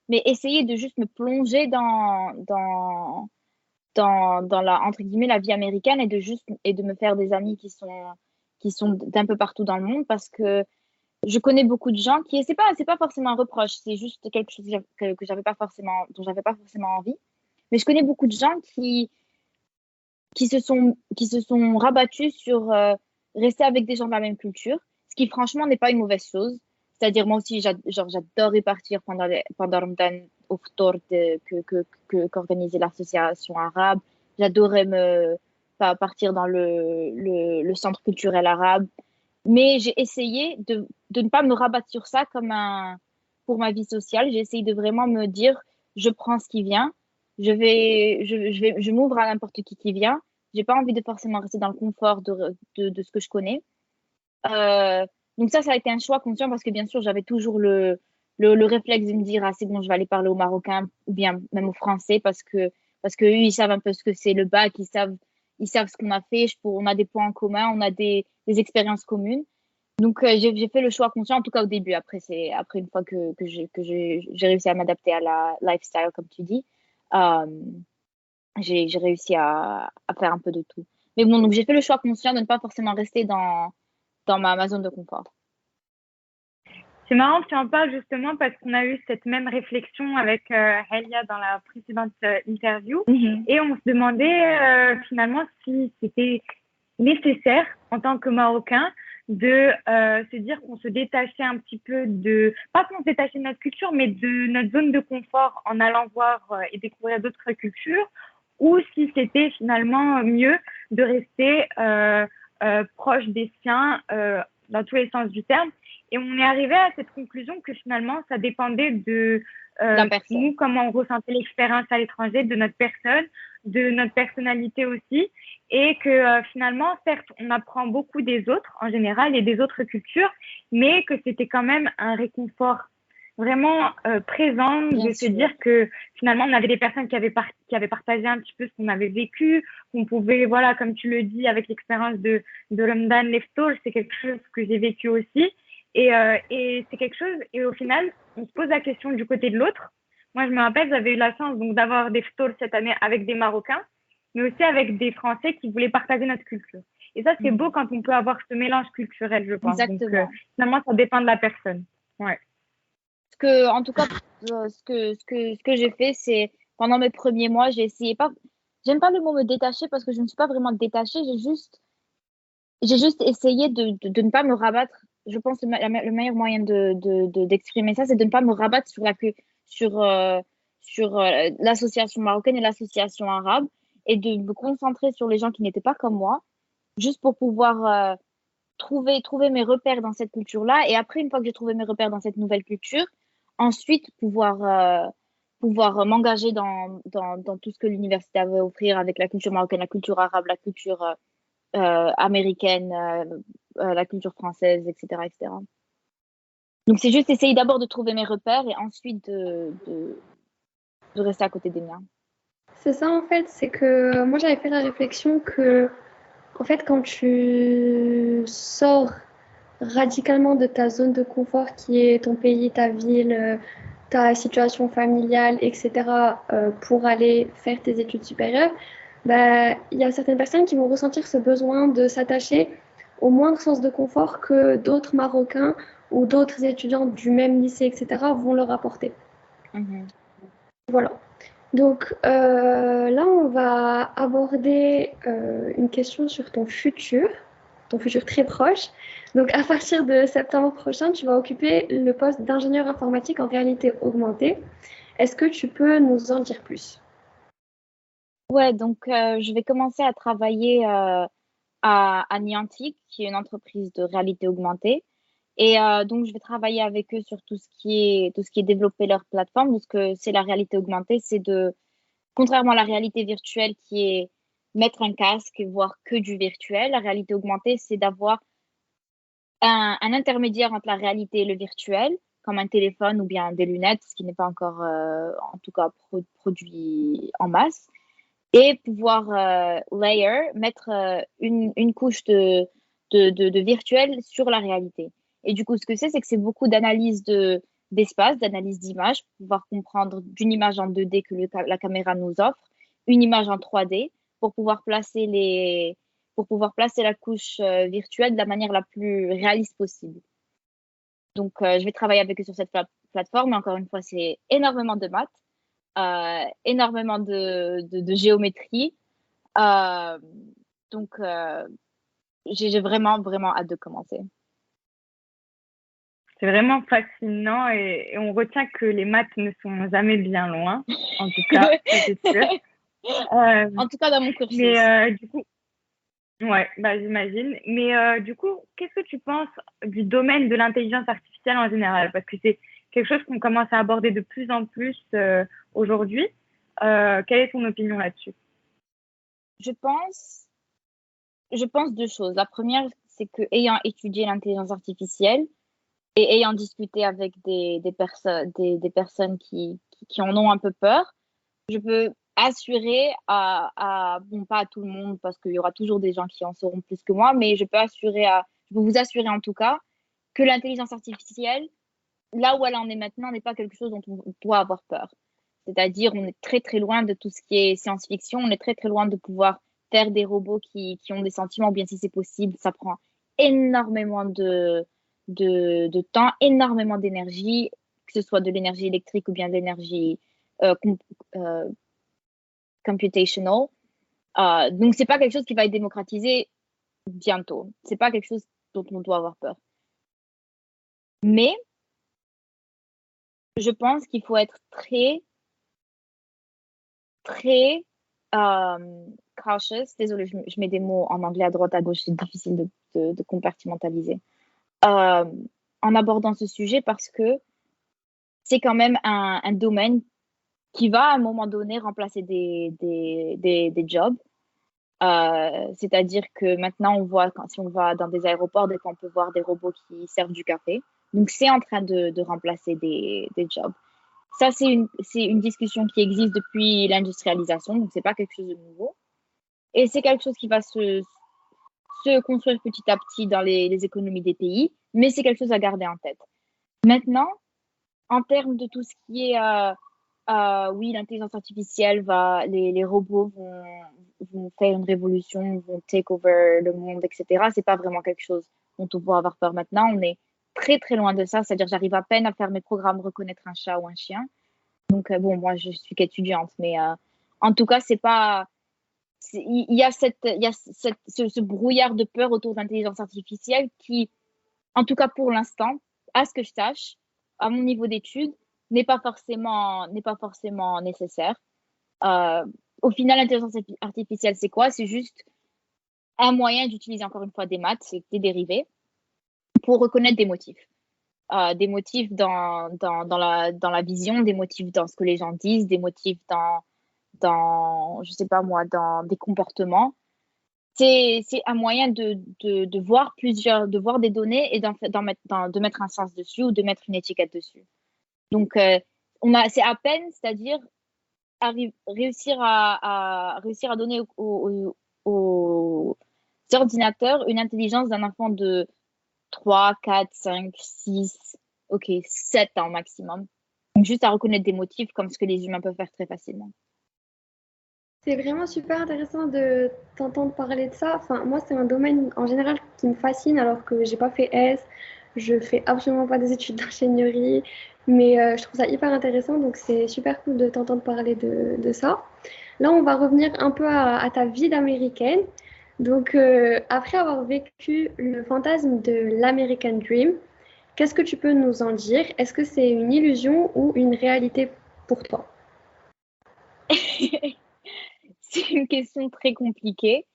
mais essayer de juste me plonger dans la, entre guillemets, la vie américaine et de me faire des amis qui sont d'un peu partout dans le monde, parce que je connais beaucoup de gens c'est pas forcément un reproche, c'est juste quelque chose que j'avais pas forcément, dont j'avais pas forcément envie. Mais je connais beaucoup de gens qui se sont rabattus sur rester avec des gens de la même culture, ce qui franchement n'est pas une mauvaise chose. C'est-à-dire, moi aussi, j'adorais partir pendant Ramadan au Ftour qu'organisait l'association arabe. J'adorais partir dans le centre culturel arabe. Mais j'ai essayé de ne pas me rabattre sur ça pour ma vie sociale. J'ai essayé de vraiment me dire, je prends ce qui vient, je m'ouvre à n'importe qui vient. J'ai pas envie de forcément rester dans le confort de ce que je connais. Donc ça a été un choix conscient, parce que bien sûr, j'avais toujours le réflexe de me dire, ah, c'est bon, je vais aller parler aux Marocains ou bien même aux Français, parce que eux, ils savent un peu ce que c'est le bac, ils savent ce qu'on a fait, on a des points en commun, on a des expériences communes. Donc, j'ai fait le choix conscient, en tout cas au début. Après, une fois que j'ai réussi à m'adapter à la lifestyle, comme tu dis, j'ai réussi à faire un peu de tout. Mais bon, donc j'ai fait le choix conscient de ne pas forcément rester dans ma zone de confort. C'est marrant que tu en parles, justement, parce qu'on a eu cette même réflexion avec Helia dans la précédente interview. Et on se demandait finalement si c'était nécessaire en tant que Marocain de se dire qu'on se détachait un petit peu pas qu'on se détachait de notre culture, mais de notre zone de confort en allant voir et découvrir d'autres cultures, ou si c'était finalement mieux de rester proche des siens dans tous les sens du terme. Et on est arrivé à cette conclusion que finalement, ça dépendait de nous, comment on ressentait l'expérience à l'étranger, de notre personne, de notre personnalité aussi. Et que finalement, certes, on apprend beaucoup des autres en général et des autres cultures, mais que c'était quand même un réconfort vraiment présent de se dire que finalement, on avait des personnes qui avaient partagé un petit peu ce qu'on avait vécu, qu'on pouvait, voilà, comme tu le dis, avec l'expérience de Ramadan Leftour, c'est quelque chose que j'ai vécu aussi. Et c'est quelque chose, et au final, on se pose la question du côté de l'autre. Moi, je me rappelle, j'avais eu la chance donc d'avoir des Ftours cette année avec des Marocains, mais aussi avec des Français qui voulaient partager notre culture. Et ça, c'est beau quand on peut avoir ce mélange culturel, je pense. Exactement. Donc, finalement, ça dépend de la personne. Ouais. En tout cas, ce que j'ai fait, c'est pendant mes premiers mois, j'ai essayé pas. J'aime pas le mot me détacher, parce que je ne suis pas vraiment détachée. J'ai juste essayé de ne pas me rabattre. Je pense que le meilleur moyen d'exprimer ça, c'est de ne pas me rabattre sur l'association marocaine et l'association arabe, et de me concentrer sur les gens qui n'étaient pas comme moi, juste pour pouvoir trouver mes repères dans cette culture-là. Et après, une fois que j'ai trouvé mes repères dans cette nouvelle culture, ensuite pouvoir pouvoir m'engager dans tout ce que l'université avait à offrir avec la culture marocaine, la culture arabe, la culture américaine, la culture française, etc., etc. Donc, c'est juste essayer d'abord de trouver mes repères et ensuite de rester à côté des miens. C'est ça en fait, c'est que moi j'avais fait la réflexion que en fait quand tu sors radicalement de ta zone de confort qui est ton pays, ta ville, ta situation familiale, etc., pour aller faire tes études supérieures, bah, il y a certaines personnes qui vont ressentir ce besoin de s'attacher au moindre sens de confort que d'autres Marocains ou d'autres étudiants du même lycée, etc., vont leur apporter. Mhm. Voilà. Donc là, on va aborder une question sur ton futur très proche. Donc à partir de septembre prochain, tu vas occuper le poste d'ingénieur informatique en réalité augmentée. Est-ce que tu peux nous en dire plus? Ouais, donc je vais commencer à travailler à Niantic, qui est une entreprise de réalité augmentée. Et donc, je vais travailler avec eux sur tout ce qui est développer leur plateforme. Parce que c'est la réalité augmentée, contrairement à la réalité virtuelle qui est mettre un casque et voir que du virtuel, la réalité augmentée, c'est d'avoir un intermédiaire entre la réalité et le virtuel, comme un téléphone ou bien des lunettes, ce qui n'est pas encore, en tout cas, produit en masse, et pouvoir mettre une couche de virtuel sur la réalité. Et du coup, ce que c'est que c'est beaucoup d'analyse d'espace, d'analyse d'image, pour pouvoir comprendre d'une image en 2D que la caméra nous offre, une image en 3D, pour pouvoir pour pouvoir placer la couche virtuelle de la manière la plus réaliste possible. Donc, je vais travailler avec eux sur cette plateforme. Et encore une fois, c'est énormément de maths, énormément de géométrie. Euh, donc, j'ai vraiment, vraiment hâte de commencer. C'est vraiment fascinant et on retient que les maths ne sont jamais bien loin, en tout cas, ça c'est sûr. En tout cas, dans mon cursus. Mais du coup, ouais, bah, j'imagine. Mais du coup, qu'est-ce que tu penses du domaine de l'intelligence artificielle en général? Parce que c'est quelque chose qu'on commence à aborder de plus en plus aujourd'hui. Quelle est ton opinion là-dessus? Je pense, je pense deux choses. La première, c'est que ayant étudié l'intelligence artificielle et ayant discuté avec des personnes qui en ont un peu peur, je peux assurer bon, pas à tout le monde parce qu'il y aura toujours des gens qui en sauront plus que moi, mais je peux vous assurer en tout cas que l'intelligence artificielle, là où elle en est maintenant, n'est pas quelque chose dont on doit avoir peur. C'est-à-dire, on est très très loin de tout ce qui est science-fiction, on est très très loin de pouvoir faire des robots qui ont des sentiments, ou bien si c'est possible, ça prend énormément de temps, énormément d'énergie, que ce soit de l'énergie électrique ou bien de l'énergie euh, computational. Donc, c'est pas quelque chose qui va être démocratisé bientôt. C'est pas quelque chose dont on doit avoir peur. Mais je pense qu'il faut être très, très cautious. Désolée, je mets des mots en anglais à droite, à gauche, c'est difficile de compartimentaliser. Euh, en abordant ce sujet parce que c'est quand même un domaine qui va à un moment donné remplacer des jobs. C'est-à-dire que maintenant, on voit, si on va dans des aéroports, dès qu'on peut voir des robots qui servent du café. Donc, c'est en train de remplacer des jobs. Ça, c'est une discussion qui existe depuis l'industrialisation, donc c'est pas quelque chose de nouveau. Et c'est quelque chose qui va se construire petit à petit dans les économies des pays, mais c'est quelque chose à garder en tête. Maintenant, en termes de tout ce qui est, oui, l'intelligence artificielle les robots vont faire une révolution, vont take over le monde, etc. C'est pas vraiment quelque chose dont on peut avoir peur maintenant. On est très, très loin de ça. C'est-à-dire, j'arrive à peine à faire mes programmes reconnaître un chat ou un chien. Donc, bon, moi, je suis qu'étudiante, mais en tout cas, c'est pas. Il y a ce brouillard de peur autour de l'intelligence artificielle qui, en tout cas pour l'instant, à ce que je sache, à mon niveau d'études, n'est pas forcément nécessaire. Euh, Au final, l'intelligence artificielle, c'est quoi? C'est juste un moyen d'utiliser encore une fois des maths, c'est des dérivés, pour reconnaître des motifs. des motifs dans la vision, des motifs dans ce que les gens disent, des motifs je sais pas moi, dans des comportements. C'est un moyen de voir de voir des données et de mettre un sens dessus ou de mettre une étiquette dessus. Donc, c'est à peine, c'est-à-dire réussir à donner aux ordinateurs une intelligence d'un enfant de 3, 4, 5, 6, ok, 7 ans maximum. Donc, juste à reconnaître des motifs comme ce que les humains peuvent faire très facilement. C'est vraiment super intéressant de t'entendre parler de ça. Enfin, moi, c'est un domaine en général qui me fascine alors que j'ai pas fait S, je fais absolument pas des études d'ingénierie, mais je trouve ça hyper intéressant, donc c'est super cool de t'entendre parler de ça. Là, on va revenir un peu à ta vie d'américaine. Donc, après avoir vécu le fantasme de l'American Dream, qu'est-ce que tu peux nous en dire? Est-ce que c'est une illusion ou une réalité pour toi? C'est une question très compliquée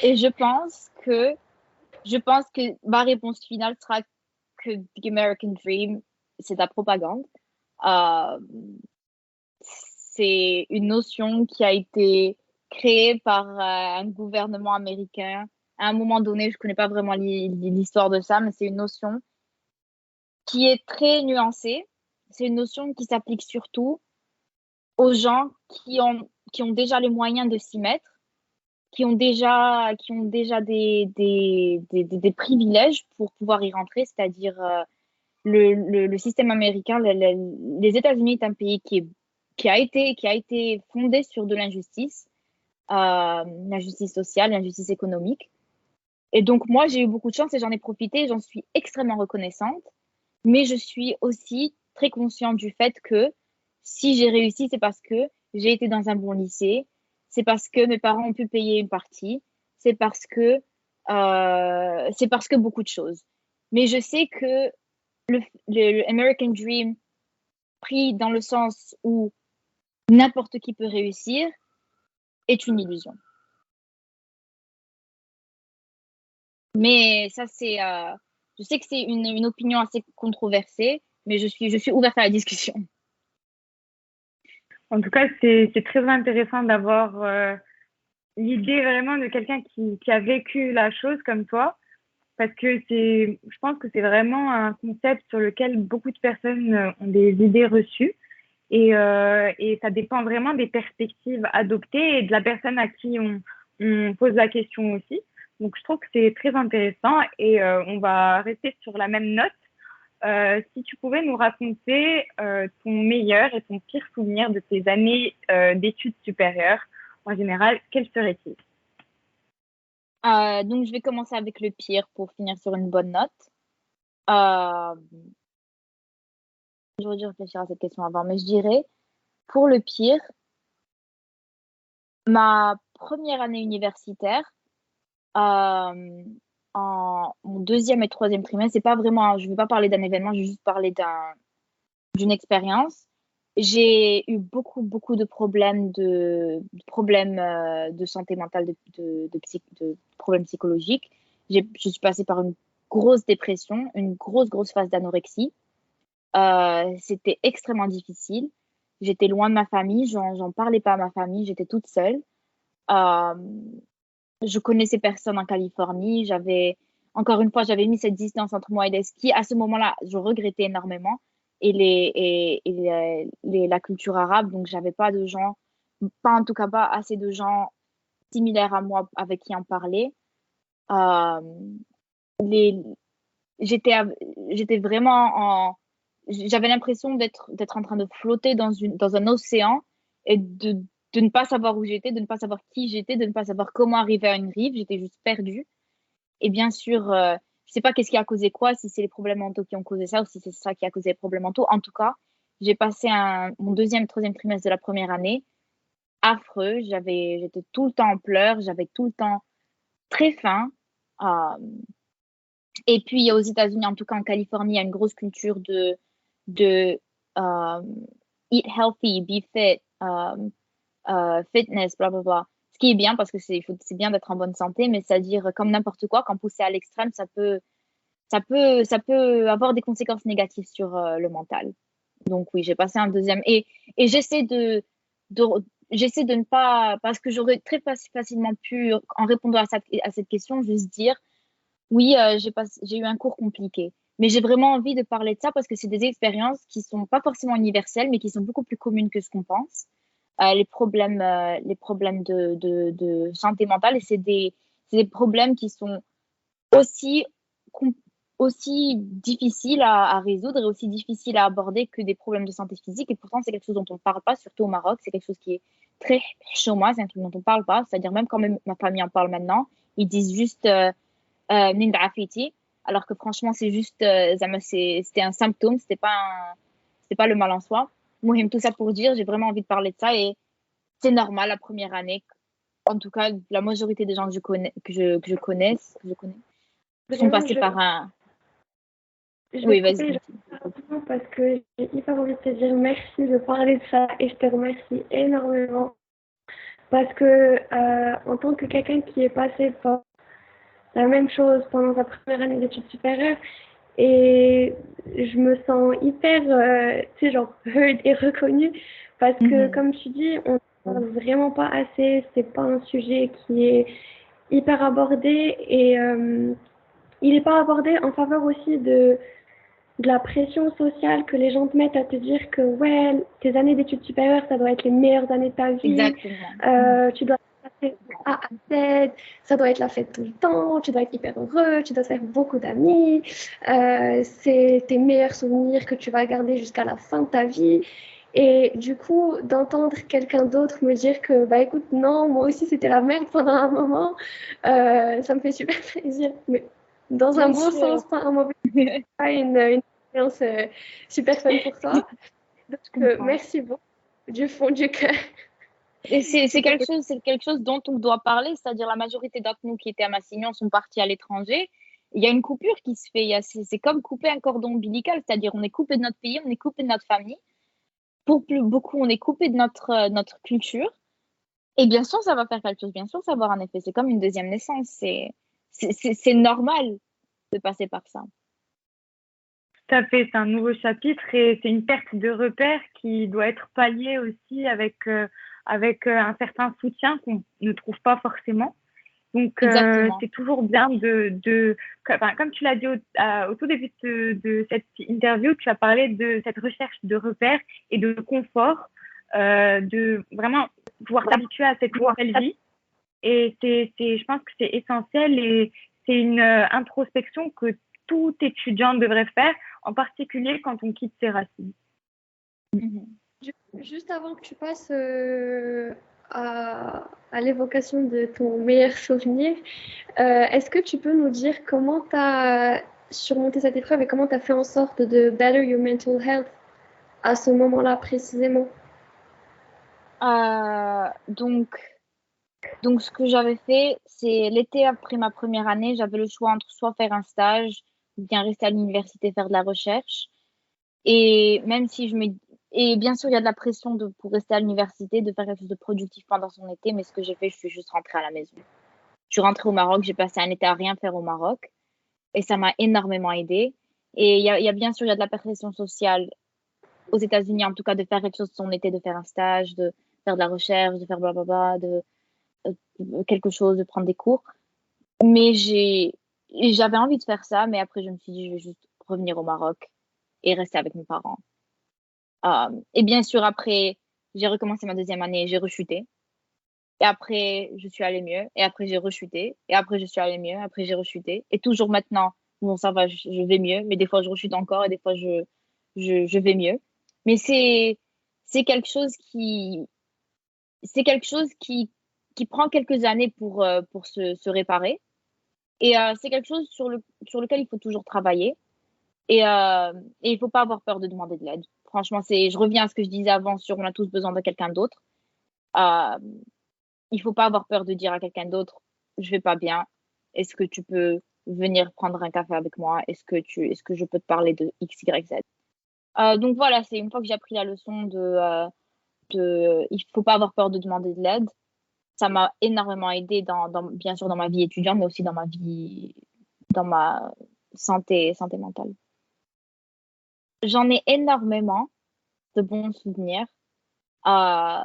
et je pense que ma réponse finale sera que The American Dream, c'est de la propagande. Euh, c'est une notion qui a été créée par un gouvernement américain. À un moment donné, je ne connais pas vraiment l'histoire de ça, mais c'est une notion qui est très nuancée. C'est une notion qui s'applique surtout aux gens qui ont déjà les moyens de s'y mettre, qui ont déjà des privilèges pour pouvoir y rentrer, c'est-à-dire le système américain, les États-Unis est un pays qui a été fondé sur de l'injustice sociale, l'injustice économique. Et donc, moi, j'ai eu beaucoup de chance et j'en ai profité, j'en suis extrêmement reconnaissante. Mais je suis aussi très consciente du fait que si j'ai réussi, c'est parce que j'ai été dans un bon lycée, c'est parce que mes parents ont pu payer une partie, c'est parce que beaucoup de choses. Mais je sais que le American Dream, pris dans le sens où n'importe qui peut réussir, est une illusion. Mais ça, je sais que c'est une opinion assez controversée, mais je suis ouverte à la discussion. En tout cas, c'est très intéressant d'avoir l'idée vraiment de quelqu'un qui a vécu la chose comme toi, parce que je pense que c'est vraiment un concept sur lequel beaucoup de personnes ont des idées reçues. Et ça dépend vraiment des perspectives adoptées et de la personne à qui on pose la question aussi. Donc, je trouve que c'est très intéressant et on va rester sur la même note. Si tu pouvais nous raconter ton meilleur et ton pire souvenir de tes années d'études supérieures, en général, quel serait-il? Donc, je vais commencer avec le pire pour finir sur une bonne note. J'aurais dû réfléchir à cette question avant, mais je dirais, pour le pire, ma première année universitaire, euh, en mon deuxième et troisième trimestre, c'est pas vraiment, je ne vais pas parler d'un événement, je vais juste parler d'une expérience. J'ai eu beaucoup de problèmes de santé mentale, de problèmes psychologiques. Je suis passée par une grosse dépression, une grosse phase d'anorexie. C'était extrêmement difficile. J'étais loin de ma famille, j'en parlais pas à ma famille, j'étais toute seule. Euh, je connaissais personne en Californie. Encore une fois, j'avais mis cette distance entre moi et les skis. À ce moment-là, je regrettais énormément la culture arabe. Donc, j'avais pas de gens, pas en tout cas pas assez de gens similaires à moi avec qui en parler. Euh, les, j'étais, j'étais vraiment j'avais l'impression d'être en train de flotter dans un océan et de ne pas savoir où j'étais, de ne pas savoir qui j'étais, de ne pas savoir comment arriver à une rive. J'étais juste perdue. Et bien sûr, je sais pas qu'est-ce qui a causé quoi, si c'est les problèmes mentaux qui ont causé ça ou si c'est ça qui a causé les problèmes mentaux. En tout cas, j'ai passé mon deuxième, troisième trimestre de la première année affreux. J'étais tout le temps en pleurs, j'avais tout le temps très faim. Euh, et puis, aux États-Unis, en tout cas en Californie, il y a une grosse culture de eat healthy, be fit, fitness, bla bla bla. Ce qui est bien parce que c'est bien d'être en bonne santé, mais c'est-à-dire comme n'importe quoi, quand poussé à l'extrême, ça peut avoir des conséquences négatives sur le mental. Donc oui, j'ai passé un deuxième et de j'essaie de ne pas parce que j'aurais très facilement pu en répondant à cette question juste dire oui, j'ai eu un cours compliqué. Mais j'ai vraiment envie de parler de ça parce que c'est des expériences qui sont pas forcément universelles, mais qui sont beaucoup plus communes que ce qu'on pense. Les problèmes de santé mentale, et c'est des problèmes qui sont aussi, com- aussi difficiles à résoudre et aussi difficiles à aborder que des problèmes de santé physique. Et pourtant, c'est quelque chose dont on ne parle pas, surtout au Maroc. C'est quelque chose qui est très chez moi, c'est un truc dont on ne parle pas. C'est-à-dire, même quand ma famille en parle maintenant, ils disent juste منين عافيتي, alors que franchement, c'est juste, c'était un symptôme, c'était pas le mal en soi. Mohim, tout ça pour dire, j'ai vraiment envie de parler de ça et c'est normal la première année. En tout cas, la majorité des gens que je connais sont Vraiment, passés par un. je vais Oui, te vas-y, couper continue. rapidement parce que j'ai hyper envie de te dire merci de parler de ça et je te remercie énormément parce que en tant que quelqu'un qui est passé par la même chose pendant sa première année d'études supérieures et je me sens hyper, tu sais, genre heard et reconnue parce que Mhm. comme tu dis, on ne parle vraiment pas assez, c'est pas un sujet qui est hyper abordé et il n'est pas abordé en faveur aussi de la pression sociale que les gens te mettent à te dire que ouais, tes années d'études supérieures, ça doit être les meilleures années de ta vie, Exactement. tu dois passer de A à Z, ça doit être la fête tout le temps, tu dois être hyper heureux, tu dois faire beaucoup d'amis, c'est tes meilleurs souvenirs que tu vas garder jusqu'à la fin de ta vie. Et du coup, d'entendre quelqu'un d'autre me dire que, bah écoute, non, moi aussi c'était la merde pendant un moment, ça me fait super plaisir. Mais dans un Bien bon sûr. sens, pas un mauvais, pas une expérience super fun pour toi. Donc, Je comprends. merci beaucoup du fond du cœur. Et c'est C'était quelque chose dont on doit parler, c'est-à-dire la majorité d'entre nous qui étaient à Massignon sont partis à l'étranger. Il y a une coupure qui se fait. C'est comme couper un cordon ombilical, c'est-à-dire on est coupé de notre pays, on est coupé de notre famille. Pour plus beaucoup, on est coupé de notre culture. Et bien sûr, ça va faire quelque chose. Bien sûr, ça va avoir un effet. C'est comme une deuxième naissance. C'est normal de passer par ça. Tout à fait, c'est un nouveau chapitre et c'est une perte de repères qui doit être palliée aussi avec un certain soutien qu'on ne trouve pas forcément. Donc, Exactement. c'est toujours bien enfin, comme tu l'as dit au tout début de cette interview, tu as parlé de cette recherche de repères et de confort, de vraiment pouvoir t'habituer à cette nouvelle vie. Et je pense que c'est essentiel et c'est une introspection que tout étudiant devrait faire, en particulier quand on quitte ses racines. Mhm. juste avant que tu passes à l'évocation de ton meilleur souvenir, est-ce que tu peux nous dire comment tu as surmonté cette épreuve et comment tu as fait en sorte de better your mental health à ce moment-là précisément? Donc, ce que j'avais fait, c'est l'été après ma première année, j'avais le choix entre soit faire un stage ou bien rester à l'université faire de la recherche. Et même si je me... Et bien sûr, il y a de la pression pour rester à l'université, de faire quelque chose de productif pendant son été, mais ce que j'ai fait, je suis juste rentrée à la maison. Je suis rentrée au Maroc, j'ai passé un été à rien faire au Maroc et ça m'a énormément aidée. Et il y a bien sûr, il y a de la pression sociale aux États-Unis, en tout cas, de faire quelque chose de son été, de faire un stage, de faire de la recherche, de faire blablabla, quelque chose, de prendre des cours. Mais j'avais envie de faire ça, mais après, je me suis dit, je vais juste revenir au Maroc et rester avec mes parents. Et bien sûr, après, j'ai recommencé ma deuxième année, j'ai rechuté. Et après, je suis allée mieux. Et après, j'ai rechuté. Et après, je suis allée mieux. Après, j'ai rechuté. Et toujours maintenant, bon, ça va, je vais mieux. Mais des fois, je rechute encore et des fois, je vais mieux. Mais c'est quelque chose qui prend quelques années pour se réparer. Et c'est quelque chose sur lequel il faut toujours travailler. Et il faut pas avoir peur de demander de l'aide. Franchement, je reviens à ce que je disais avant sur on a tous besoin de quelqu'un d'autre. Euh, il faut pas avoir peur de dire à quelqu'un d'autre, je vais pas bien. Est-ce que tu peux venir prendre un café avec moi? Est-ce que je peux te parler de X, Y, Z? Donc voilà, c'est une fois que j'ai appris la leçon il faut pas avoir peur de demander de l'aide. Ça m'a énormément aidé bien sûr dans ma vie étudiante, mais aussi dans ma vie, dans ma santé mentale. J'en ai énormément de bons souvenirs. Euh,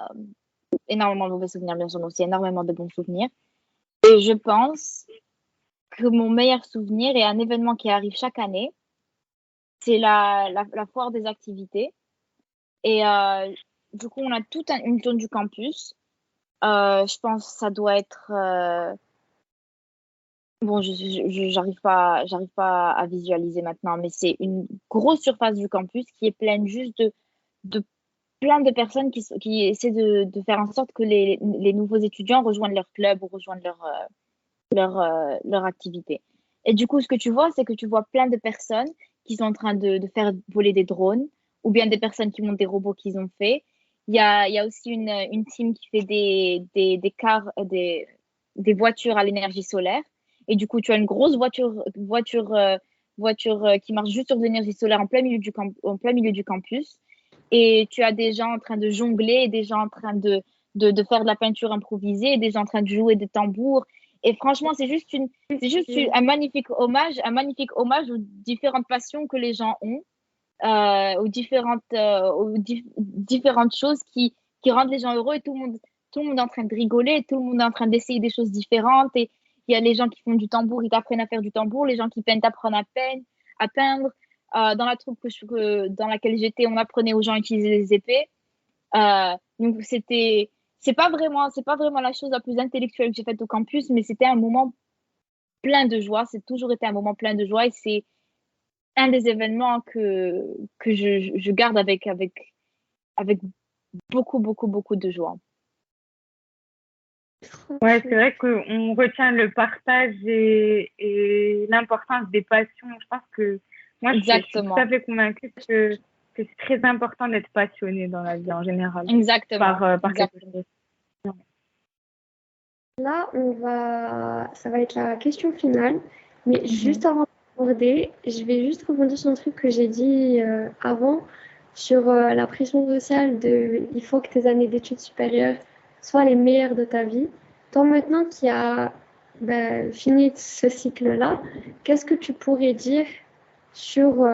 Énormément de mauvais souvenirs, bien sûr, mais aussi énormément de bons souvenirs. Et je pense que mon meilleur souvenir est un événement qui arrive chaque année. C'est la foire des activités. Et du coup, on a toute une zone du campus. Je pense que ça doit être... bon, j'arrive pas à visualiser maintenant, mais c'est une grosse surface du campus qui est pleine juste de plein de personnes qui essaient de faire en sorte que les nouveaux étudiants rejoignent leur club ou rejoignent leur activité. Et du coup, ce que tu vois, c'est que tu vois plein de personnes qui sont en train de faire voler des drones ou bien des personnes qui montent des robots qu'ils ont fait. Il y a aussi une team qui fait des cars, des voitures à l'énergie solaire. Et du coup, tu as une grosse voiture qui marche juste sur l'énergie solaire en plein milieu en plein milieu du campus. Et tu as des gens en train de jongler, des gens en train de faire de la peinture improvisée, des gens en train de jouer des tambours. Et franchement, c'est juste un magnifique hommage aux différentes passions que les gens ont, différentes choses qui rendent les gens heureux et tout le monde est en train de rigoler, tout le monde est en train d'essayer des choses différentes. Et il y a les gens qui font du tambour, ils t'apprennent à faire du tambour, les gens qui peignent t'apprennent à peindre. Dans la troupe dans laquelle j'étais, on apprenait aux gens à utiliser les épées. Donc c'est pas vraiment la chose la plus intellectuelle que j'ai faite au campus, mais c'était un moment plein de joie. C'est toujours été un moment plein de joie et c'est un des événements que je garde avec beaucoup, beaucoup, beaucoup de joie. Ouais, c'est vrai qu'on retient le partage et l'importance des passions. Je pense que moi, je suis tout à fait convaincue que c'est très important d'être passionné dans la vie en général. Exactement. Par quelque chose. Là, ça va être la question finale, mais juste avant d'aborder, je vais juste rebondir sur un truc que j'ai dit avant, sur la pression sociale il faut que tes années d'études supérieures soient les meilleures de ta vie. Toi, maintenant qui as fini ce cycle-là, qu'est-ce que tu pourrais dire sur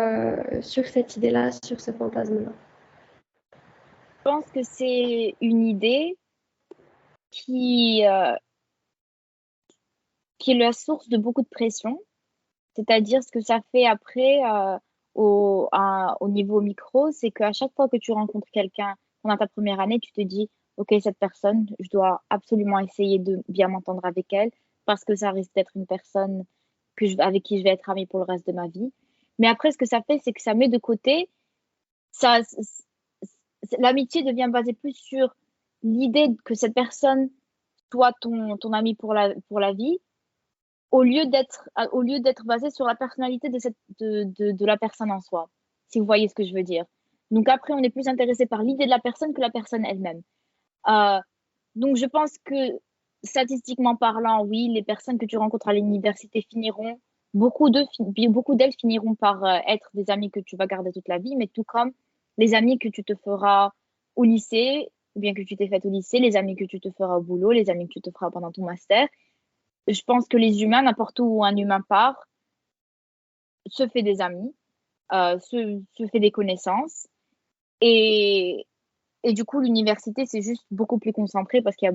cette idée-là, sur ce fantasme-là? Je pense que c'est une idée qui est la source de beaucoup de pression. C'est-à-dire ce que ça fait après au niveau micro, c'est qu'à chaque fois que tu rencontres quelqu'un pendant ta première année, tu te dis, OK, cette personne, je dois absolument essayer de bien m'entendre avec elle parce que ça risque d'être une personne avec qui je vais être amie pour le reste de ma vie. Mais après, ce que ça fait, c'est que ça met de côté, l'amitié devient basée plus sur l'idée que cette personne soit ton ami pour la vie, au lieu d'être basé sur la personnalité de la personne en soi, si vous voyez ce que je veux dire. Donc après, on est plus intéressé par l'idée de la personne que la personne elle-même. Donc je pense que statistiquement parlant, oui, les personnes que tu rencontres à l'université beaucoup d'elles finiront par être des amis que tu vas garder toute la vie, mais tout comme les amis que tu te feras au lycée, ou bien que tu t'es fait au lycée, les amis que tu te feras au boulot, les amis que tu te feras pendant ton master. Je pense que les humains, n'importe où un humain part, se fait des amis, se fait des connaissances. Et du coup, l'université, c'est juste beaucoup plus concentré parce qu'il y a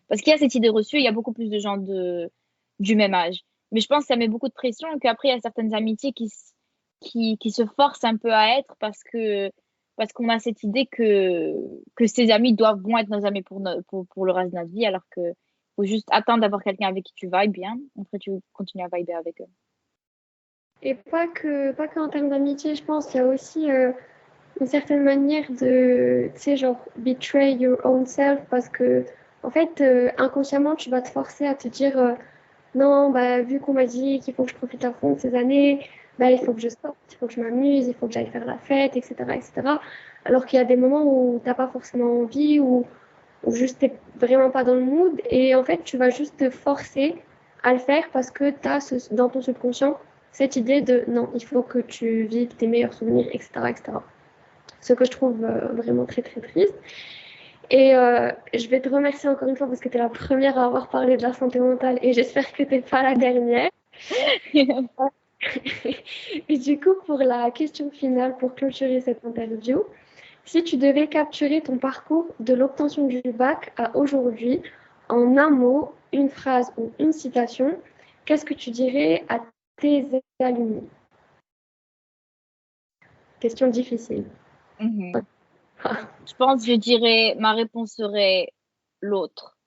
parce qu'il y a cette idée reçue, il y a beaucoup plus de gens du même âge. Mais je pense que ça met beaucoup de pression et qu'après, il y a certaines amitiés qui se forcent un peu à être parce qu'on a cette idée que ces amis vont être nos amis pour le reste de notre vie, alors que faut juste attendre d'avoir quelqu'un avec qui tu vibes bien. Après, tu continues à vibrer avec eux. Et pas que en termes d'amitié, je pense qu'il y a aussi une certaine manière de, tu sais, genre, betray your own self parce que, en fait, inconsciemment, tu vas te forcer à te dire, non, bah, vu qu'on m'a dit qu'il faut que je profite à fond de ces années, bah, il faut que je sorte, il faut que je m'amuse, il faut que j'aille faire la fête, etc., etc. Alors qu'il y a des moments où t'as pas forcément envie, ou juste t'es vraiment pas dans le mood, et en fait, tu vas juste te forcer à le faire parce que t'as dans ton subconscient cette idée de, non, il faut que tu vives tes meilleurs souvenirs, etc., etc. Ce que je trouve vraiment très très triste. Et je vais te remercier encore une fois parce que tu es la première à avoir parlé de la santé mentale et j'espère que tu n'es pas la dernière. Et du coup, pour la question finale, pour clôturer cette interview, si tu devais capturer ton parcours de l'obtention du bac à aujourd'hui en un mot, une phrase ou une citation, qu'est-ce que tu dirais à tes alumni? Question difficile. Mhm. Je pense, je dirais, ma réponse serait l'autre.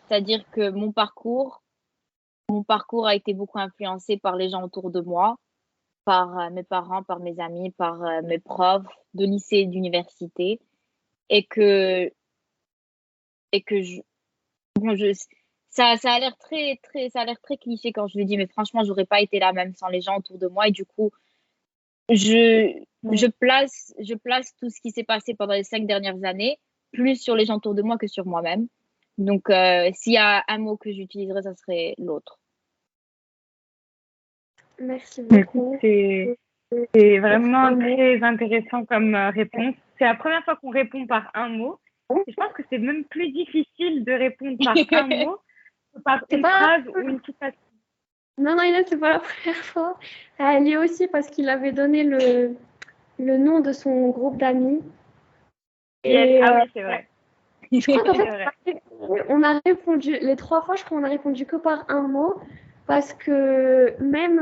C'est-à-dire que mon parcours a été beaucoup influencé par les gens autour de moi, par mes parents, par mes amis, par mes profs de lycée et d'université. Et que, et que bon, ça a l'air ça a l'air très cliché quand je le dis, mais franchement, j'aurais pas été là même sans les gens autour de moi. Et du coup, je place tout ce qui s'est passé pendant les 5 dernières années plus sur les gens autour de moi que sur moi-même. Donc, s'il y a un mot que j'utiliserais, ça serait l'autre. Merci Écoute, beaucoup. c'est vraiment Un mot. très intéressant comme réponse. C'est la première fois qu'on répond par un mot. Et je pense que c'est même plus difficile de répondre par un mot que par C'est une pas... phrase ou une citation. Non, non, Inès, c'est pas la première fois. Elle y est aussi parce qu'il avait donné le nom de son groupe d'amis. Yes. Et Ah oui, c'est vrai. je crois qu'en C'est fait, vrai. on a répondu, les 3 fois, je crois qu'on a répondu que par un mot. Parce que même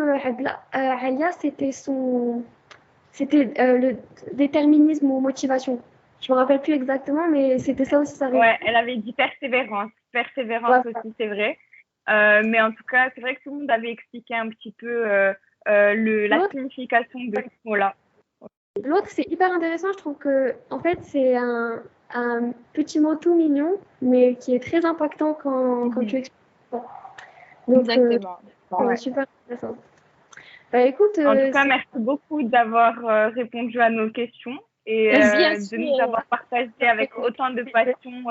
Alia, c'était le déterminisme ou motivation. Je me rappelle plus exactement, mais c'était ça aussi sa réponse. Ouais, elle avait dit persévérance. Persévérance Ouais. aussi, c'est vrai. Mais en tout cas, c'est vrai que tout le monde avait expliqué un petit peu la L'autre, signification de ce mot-là. l'autre, c'est hyper intéressant. Je trouve que, en fait, c'est un petit mot tout mignon, mais qui est très impactant quand tu expliques ça. Donc, Exactement. c'est super intéressant. Bah, écoute, En tout cas, merci beaucoup d'avoir répondu à nos questions et Bien de sûr. nous avoir partagé avec autant de passion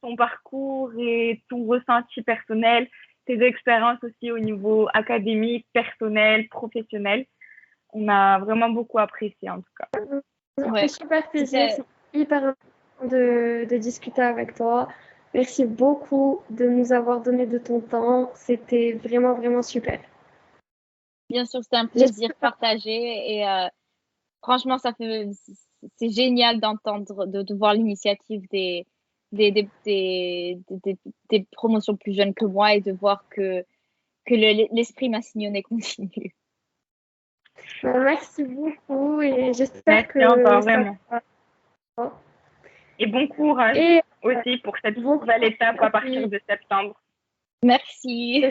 ton parcours et ton ressenti personnel, tes expériences aussi au niveau académique, personnel, professionnel. On a vraiment beaucoup apprécié en tout cas. ça fait Ouais. super plaisir. C'est hyper important de discuter avec toi. Merci beaucoup de nous avoir donné de ton temps. C'était vraiment, vraiment super. Bien sûr, c'était un plaisir J'espère partagé et franchement, c'est génial d'entendre, de voir l'initiative des, des, des, des, des promotions plus jeunes que moi et de voir que l'esprit massignonné continue. Merci beaucoup et j'espère Merci que encore, ça vraiment. va. Et bon courage Et aussi pour cette bon nouvelle étape à partir courage. de septembre. Merci.